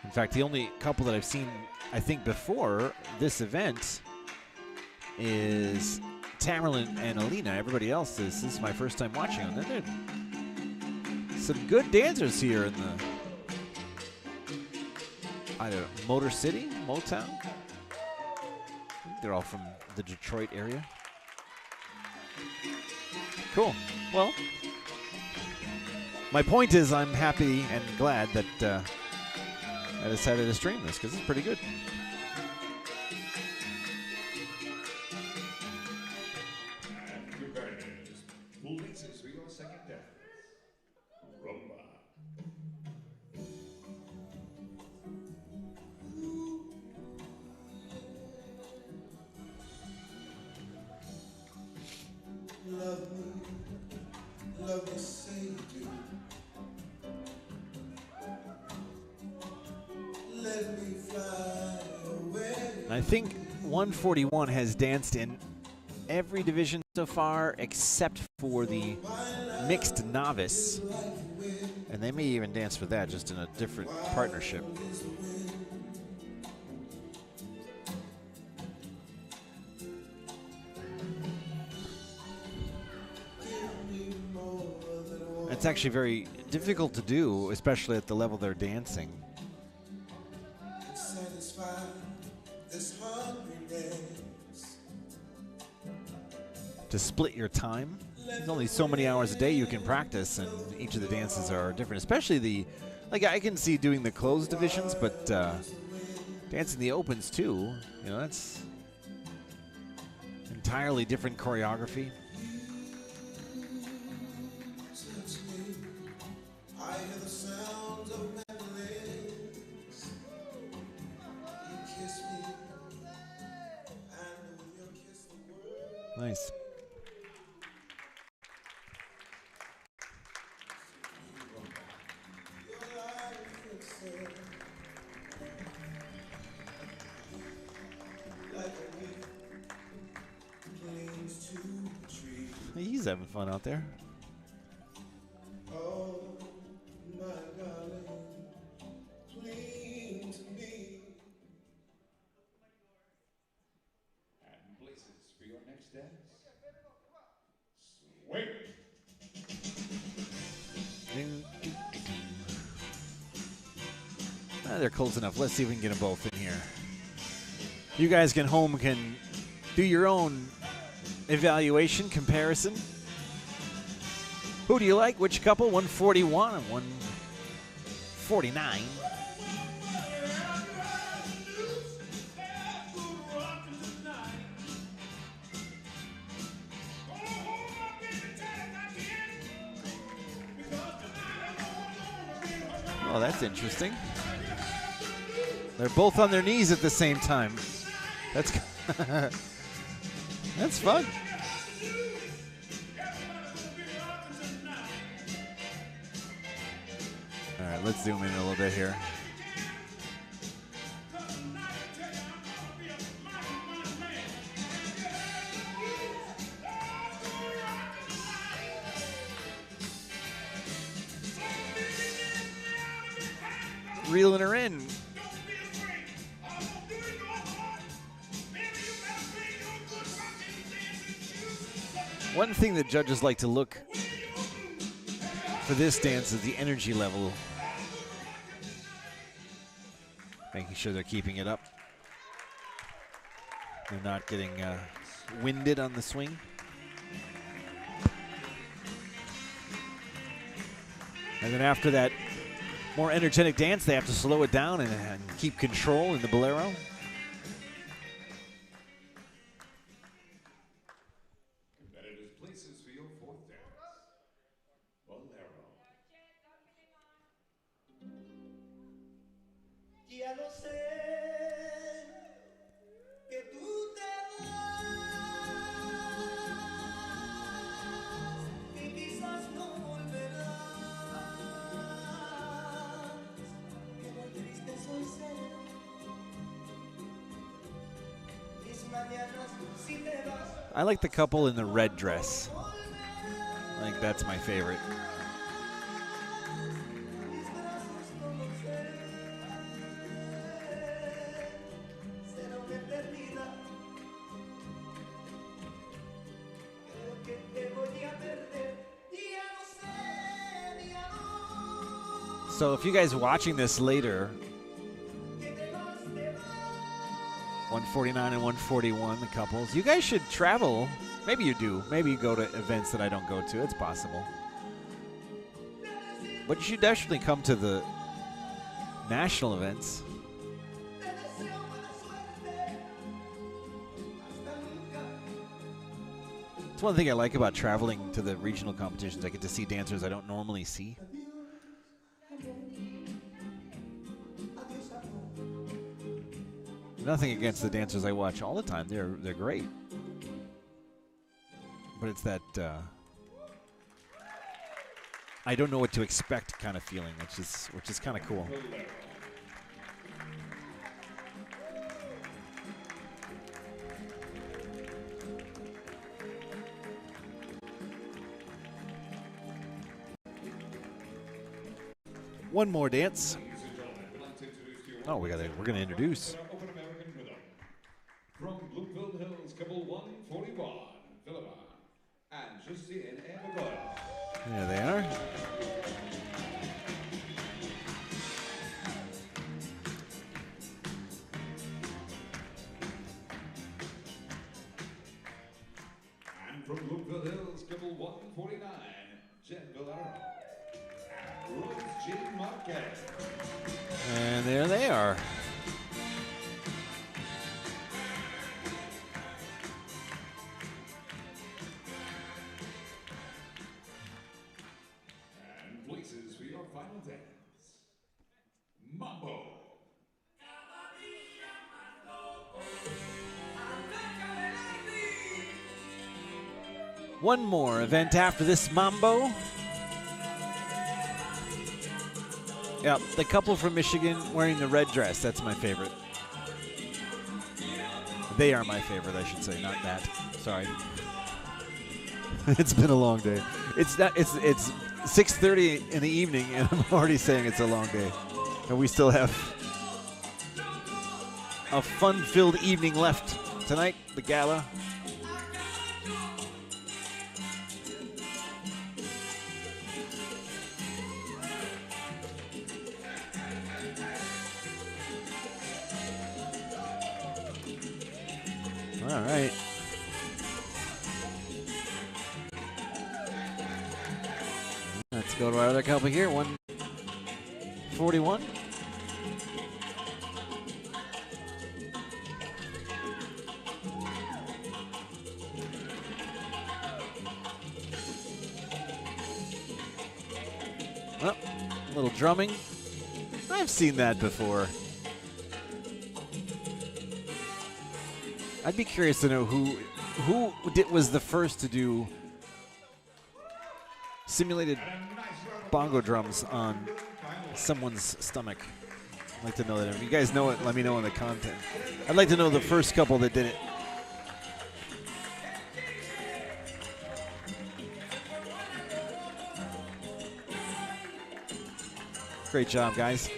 In fact, the only couple that I've seen, I think, before this event is Tamerlan and Alina. Everybody else, this is my first time watching them. They're some good dancers here in the, I don't know, Motor City, Motown. I think they're all from the Detroit area. Cool. Well, my point is I'm happy and glad that I decided to stream this because it's pretty good. And competitors, places for your second dance. Rumba. Love me, say you do. Let me fly away. I think 141 has danced in every division so far except for the mixed novice. And they may even dance for that, just in a different partnership. It's actually very difficult to do, especially at the level they're dancing. To split your time. There's only so many hours a day you can practice, and each of the dances are different. Especially the, like I can see doing the closed divisions, but dancing the opens too. You know, that's entirely different choreography. Nice. He's having fun out there. Oh, my darling, cling to me. And places for your next dance. Swing. They're close enough. Let's see if we can get them both in here. You guys can do your own evaluation, comparison. Who do you like? Which couple? 141 and 149. Oh, that's interesting. They're both on their knees at the same time. That's that's fun. All right, let's zoom in a little bit here. Reeling her in. One thing that judges like to look for this dance is the energy level. Making sure they're keeping it up. They're not getting winded on the swing. And then after that more energetic dance, they have to slow it down and keep control in the bolero. Competitors' places for your fourth dance. Bolero. Ya lo sé, que tú te vas, que quizás no volverás, que muy triste soy ser, mis mañanas si te vas. I like the couple in the red dress. I think that's my favorite. So if you guys are watching this later, 149 and 141, the couples, you guys should travel. Maybe you do. Maybe you go to events that I don't go to. It's possible. But you should definitely come to the national events. It's one thing I like about traveling to the regional competitions. I get to see dancers I don't normally see. Nothing against the dancers I watch all the time. They're great. But it's that I don't know what to expect kind of feeling, which is kind of cool. One more dance. Oh, we're gonna introduce. Open American Rhythm. From Bloomfield Hills, couple 141, Philippa and Justine Abigail. There they are. And from Bloomfield Hills, couple 149, Jen Valero and Rose Jean Marquez. And there they are. And places for your final dance. Mambo. One more event after this mambo. Yeah, the couple from Michigan wearing the red dress. That's my favorite. They are my favorite, I should say, not that. Sorry. It's been a long day. It's 6:30 in the evening, and I'm already saying it's a long day. And we still have a fun-filled evening left tonight, the gala. All right. Let's go to our other couple here. 141. Well, a little drumming. I've seen that before. I'd be curious to know who was the first to do simulated bongo drums on someone's stomach. I'd like to know that. If you guys know it, let me know in the content. I'd like to know the first couple that did it. Great job, guys.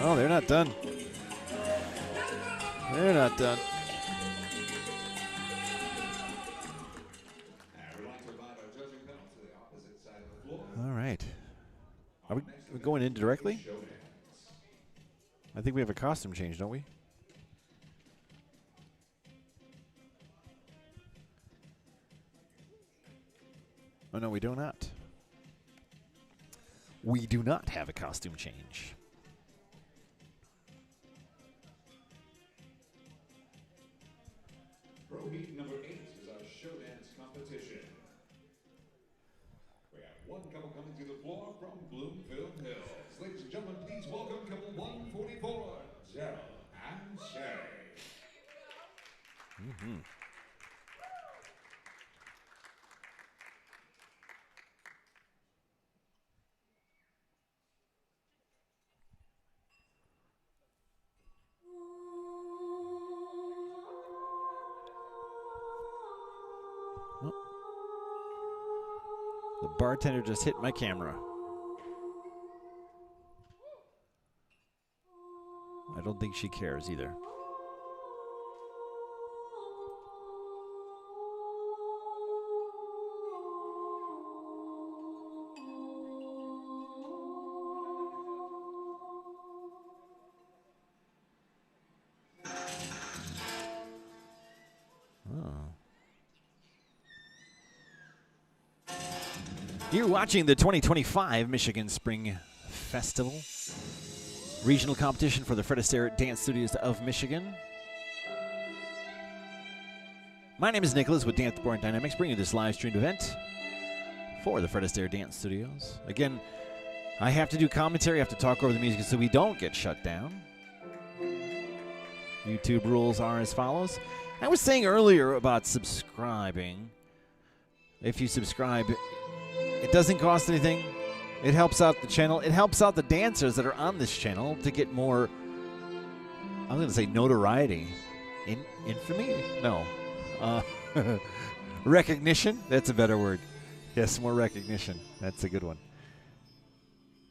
Oh, they're not done. They're not done. All right. Are we going in directly? I think we have a costume change, don't we? Oh, no, we do not. We do not have a costume change. Pro Heat number 8 is our show dance competition. We have one couple coming to the floor from Bloomfield Hills. Ladies and gentlemen, please welcome couple 144, Zell and Shay. Mm-hmm. The bartender just hit my camera. I don't think she cares either. You're watching the 2025 Michigan Spring Festival, regional competition for the Fred Astaire Dance Studios of Michigan. My name is Nicholas with Dance Born Dynamics, bringing you this live streamed event for the Fred Astaire Dance Studios. Again, I have to do commentary, I have to talk over the music so we don't get shut down. YouTube rules are as follows. I was saying earlier about subscribing. If you subscribe, it doesn't cost anything. It helps out the channel. It helps out the dancers that are on this channel to get more, I'm going to say notoriety. Infamy? No. Recognition? That's a better word. Yes, more recognition. That's a good one.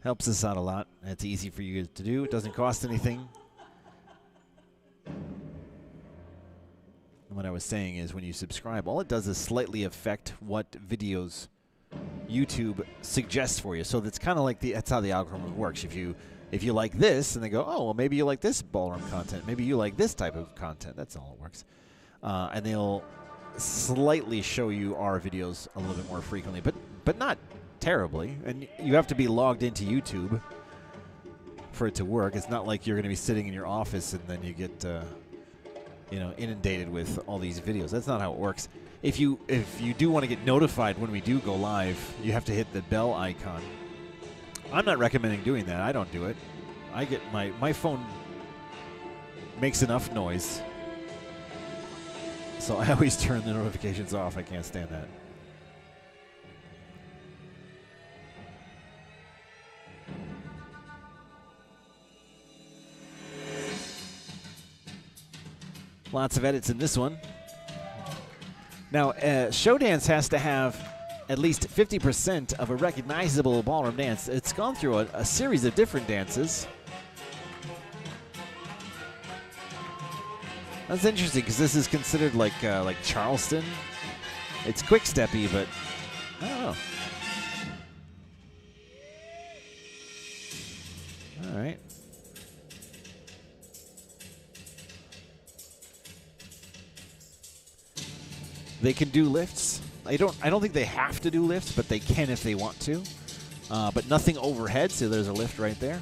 Helps us out a lot. It's easy for you to do. It doesn't cost anything. And what I was saying is when you subscribe, all it does is slightly affect what videos YouTube suggests for you. So that's kind of like that's how the algorithm works. If you like this, and they go, oh, well, maybe you like this ballroom content. Maybe you like this type of content. That's all it works. And they'll slightly show you our videos a little bit more frequently, but not terribly. And you have to be logged into YouTube for it to work. It's not like you're going to be sitting in your office and then you get inundated with all these videos. That's not how it works. If you do want to get notified when we do go live, you have to hit the bell icon. I'm not recommending doing that. I don't do it. I get my phone makes enough noise, so I always turn the notifications off. I can't stand that. Lots of edits in this one. Now, show dance has to have at least 50% of a recognizable ballroom dance. It's gone through a series of different dances. That's interesting because this is considered like Charleston. It's quick steppy, but I don't know. All right. They can do lifts. I don't think they have to do lifts, but they can if they want to. But nothing overhead, so there's a lift right there.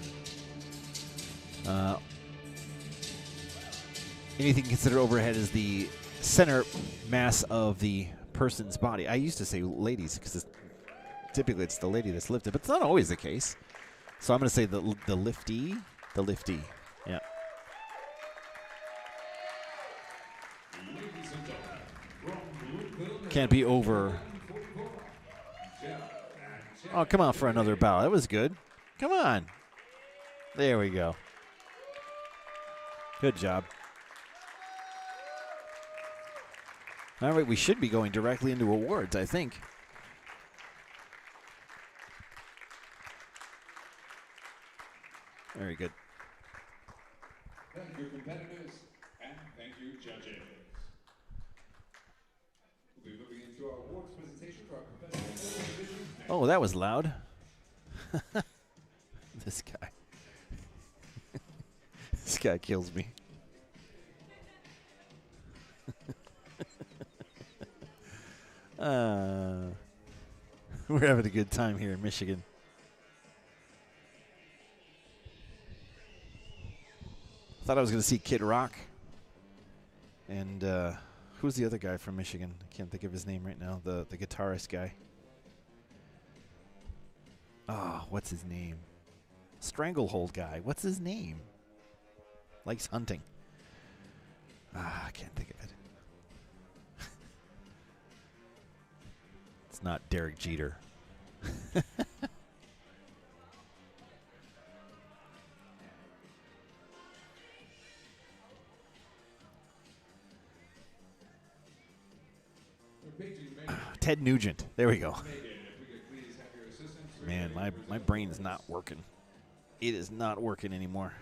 Anything considered overhead is the center mass of the person's body. I used to say ladies because typically it's the lady that's lifted, but it's not always the case. So I'm going to say the lifty. The lifty. Yeah. Ladies and gentlemen, from Bloomfield Can't be over. 144, Jeff and Oh, come on for another bow. That was good. Come on. There we go. Good job. All right, we should be going directly into awards, I think. Very good. Thank you, competitors, and thank you, judges. We'll be moving into our awards presentation for our professional divisions next. Oh, that was loud. This guy. This guy kills me. We're having a good time here in Michigan. Thought I was going to see Kid Rock. And who's the other guy from Michigan? I can't think of his name right now. The guitarist guy. Oh, what's his name? Stranglehold guy. What's his name? Likes hunting. I can't think of it. It's not Derek Jeter. Ted Nugent. There we go. Man, my brain's not working. It is not working anymore.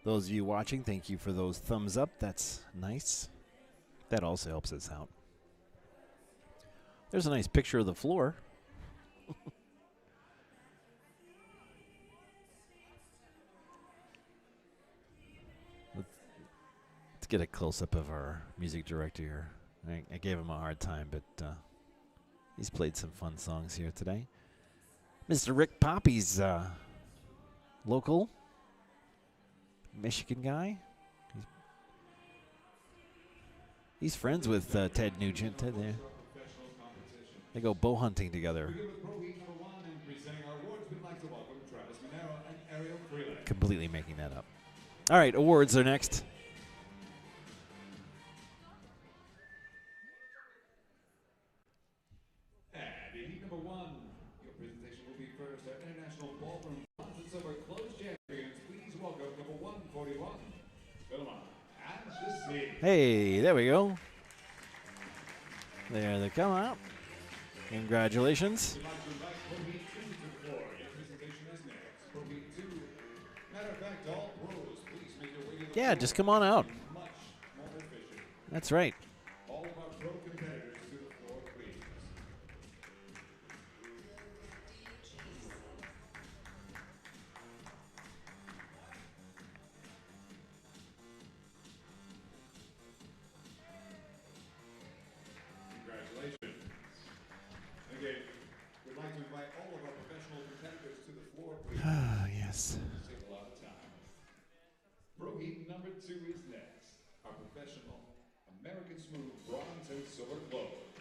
Those of you watching, thank you for those thumbs up. That's nice. That also helps us out. There's a nice picture of the floor. Let's get a close-up of our music director here. I gave him a hard time, but he's played some fun songs here today. Mr. Rick Poppy's local Michigan guy. He's friends with Ted Nugent. They go bow hunting together. Completely making that up. All right, awards are next. And in heat number 1, your presentation will be first our International Ballroom Bronze and Silver Closed Champions. Please welcome number 141, Vilma and Shasi. Hey, there we go. There they come out. Congratulations. We'd like to invite Pro Heat 2 to the floor. Your presentation is next. Pro Heat 2. Matter of fact, all pros, please make your way to the Yeah, floor. just come on out. Much more efficient. That's right. All of our pro competitors to the floor, please. Congratulations. Again, we'd like to invite all of our professional competitors to the floor, please. Ah, yes. This takes a lot of time. Pro Heat number 2 is next. Our professional American Smooth Bronze and Silver Clothes.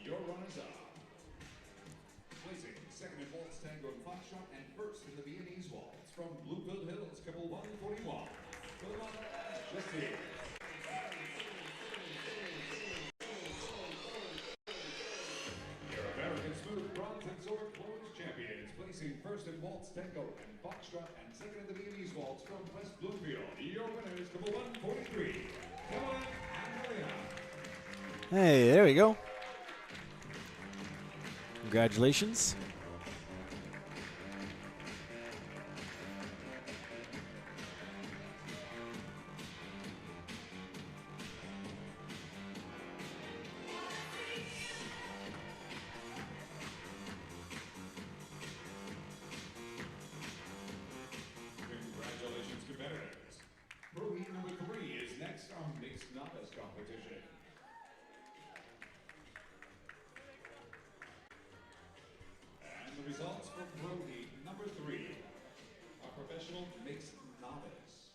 Your runners-up. Placing second in waltz, tango, and foxtrot, and first in the Viennese waltz from Bloomfield Hills, couple 141. Vilma and Shasi. Your American Smooth Bronze and Silver Clothes champions, placing first in waltz, tango, and foxtrot, and second in the Viennese waltz from West Bloomfield. Your winners, couple 143. Caroline and Maria. Hey, there we go. Congratulations. Congratulations. competition. And the results for Pro Heat number 3, our professional mixed novice.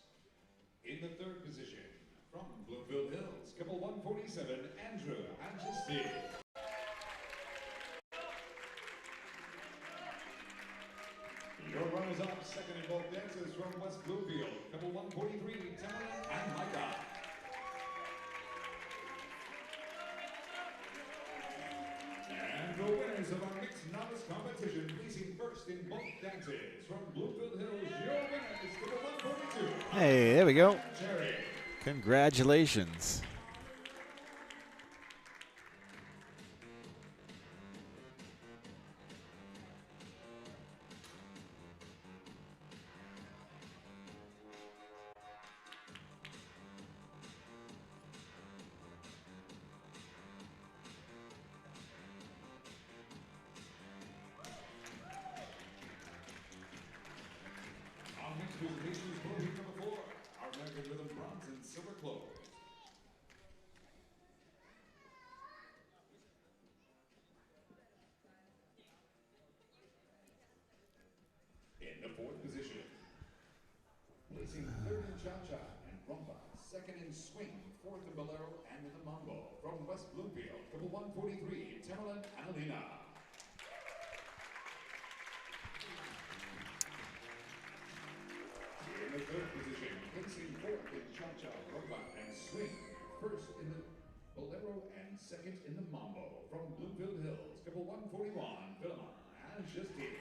In the third position, from Bloomfield Hills, couple 147, Andrew and Astaire. Your runners-up, second in both dances from West Bloomfield, couple 143, Tamara and Micah. And the winners of our mixed novice competition, placing first in both dances from Bloomfield Hills, your winners, couple 142. Hey, there we go. Jerry. Congratulations. Our next presentation is Pro Heat number 4, our American Rhythm bronze and silver clothes. In the fourth position, placing third in cha-cha and rumba, second in swing, fourth in bolero, and in the mambo, from West Bloomfield, couple 143, Tamerlan and Alina. In the third position, placing fourth in cha-cha, rumba, and swing, first in the bolero, and second in the mambo, from Bloomfield Hills, couple 141, Vilma and Justine.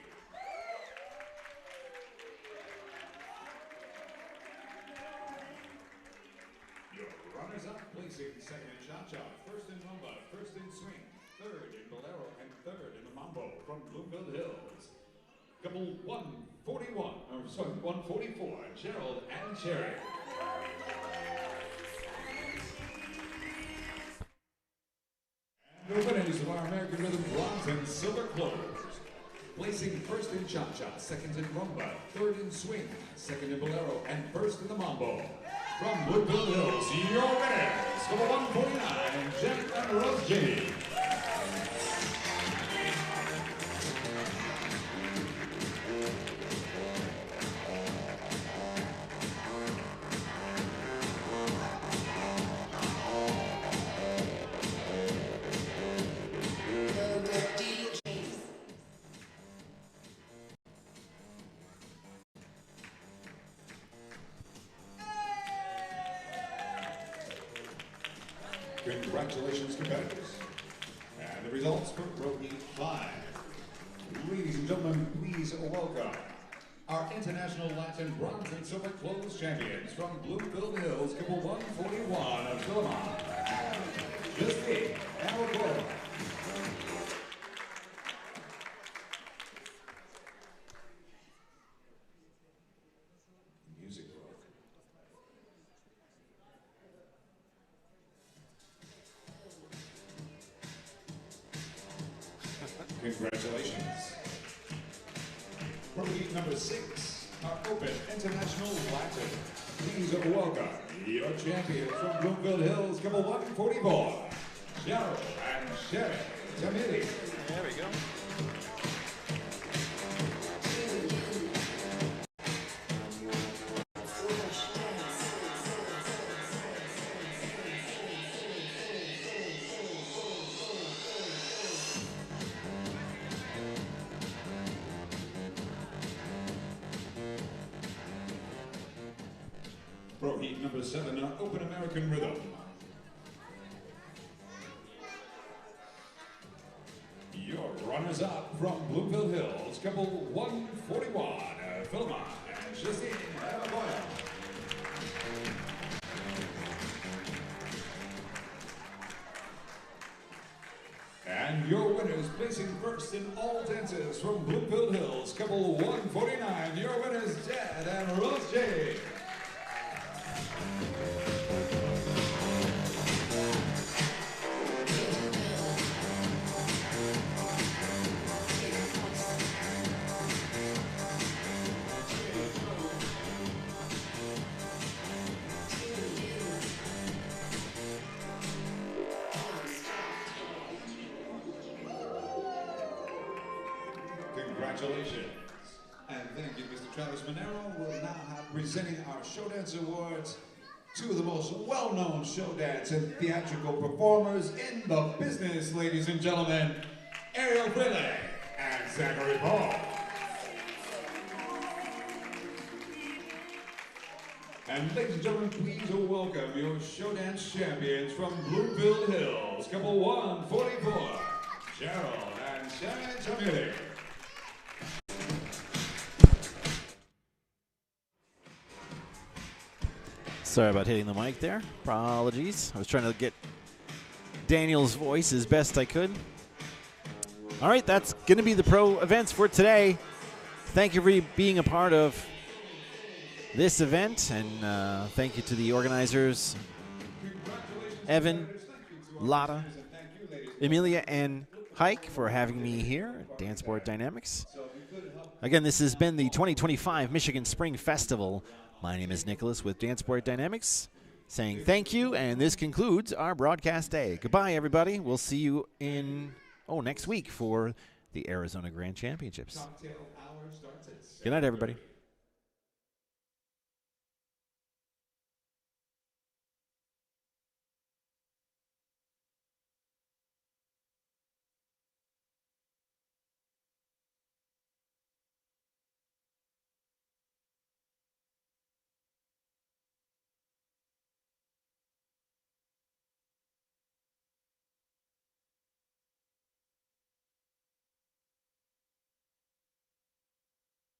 Your runners-up, placing second in cha-cha, first in rumba, first in swing, third in bolero, and third in the mambo, from Bloomfield Hills. Couple 144, Gerald and Cherry. And the winners of our American Rhythm bronze and silver clothes, placing first in cha-cha, second in rumba, third in swing, second in bolero, and first in the mambo. From Bloomfield Hills, your winners, number 149, Jack and Rose J. Congratulations, competitors. And the results for Pro Heat 5. Ladies and gentlemen, please welcome our International Latin Bronze and Silver Clothes champions from Bloomfield Hills, couple 141 of Philemon. Justine and Roberto. Music broke. Congratulations. Pro Heat number 6, our Open International Latin. Please welcome your champions from Bloomfield Hills, couple 144, Gerald and Sherry Tamiri. There we go. Pro Heat number 7, our Open American Rhythm. Your runners-up from Bloomfield Hills, couple 141, Philemon and Justine Araboya. And your winners, placing first in all dances from Bloomfield Hills, couple 149, your winners, Jed and Rose J. Congratulations. And thank you, Mr. Travis Monero. We'll now have presenting our Show Dance Awards, two of the most well-known show dance and theatrical performers in the business, ladies and gentlemen, Ariel Briley and Zachary Paul. And ladies and gentlemen, please welcome your show dance champions from Bloomfield Hills, couple 144, Gerald and Shannon Chamili. Sorry about hitting the mic there. Apologies. I was trying to get Daniel's voice as best I could. All right, that's going to be the pro events for today. Thank you for being a part of this event, and thank you to the organizers, Evan, Lotta, Emilia, and Hike for having me here at Dance Sport Dynamics. Again, this has been the 2025 Michigan Spring Festival. My name is Nicholas with Dance Sport Dynamics, saying thank you, and this concludes our broadcast day. Goodbye, everybody. We'll see you in next week for the Arizona Grand Championships. Good night, everybody.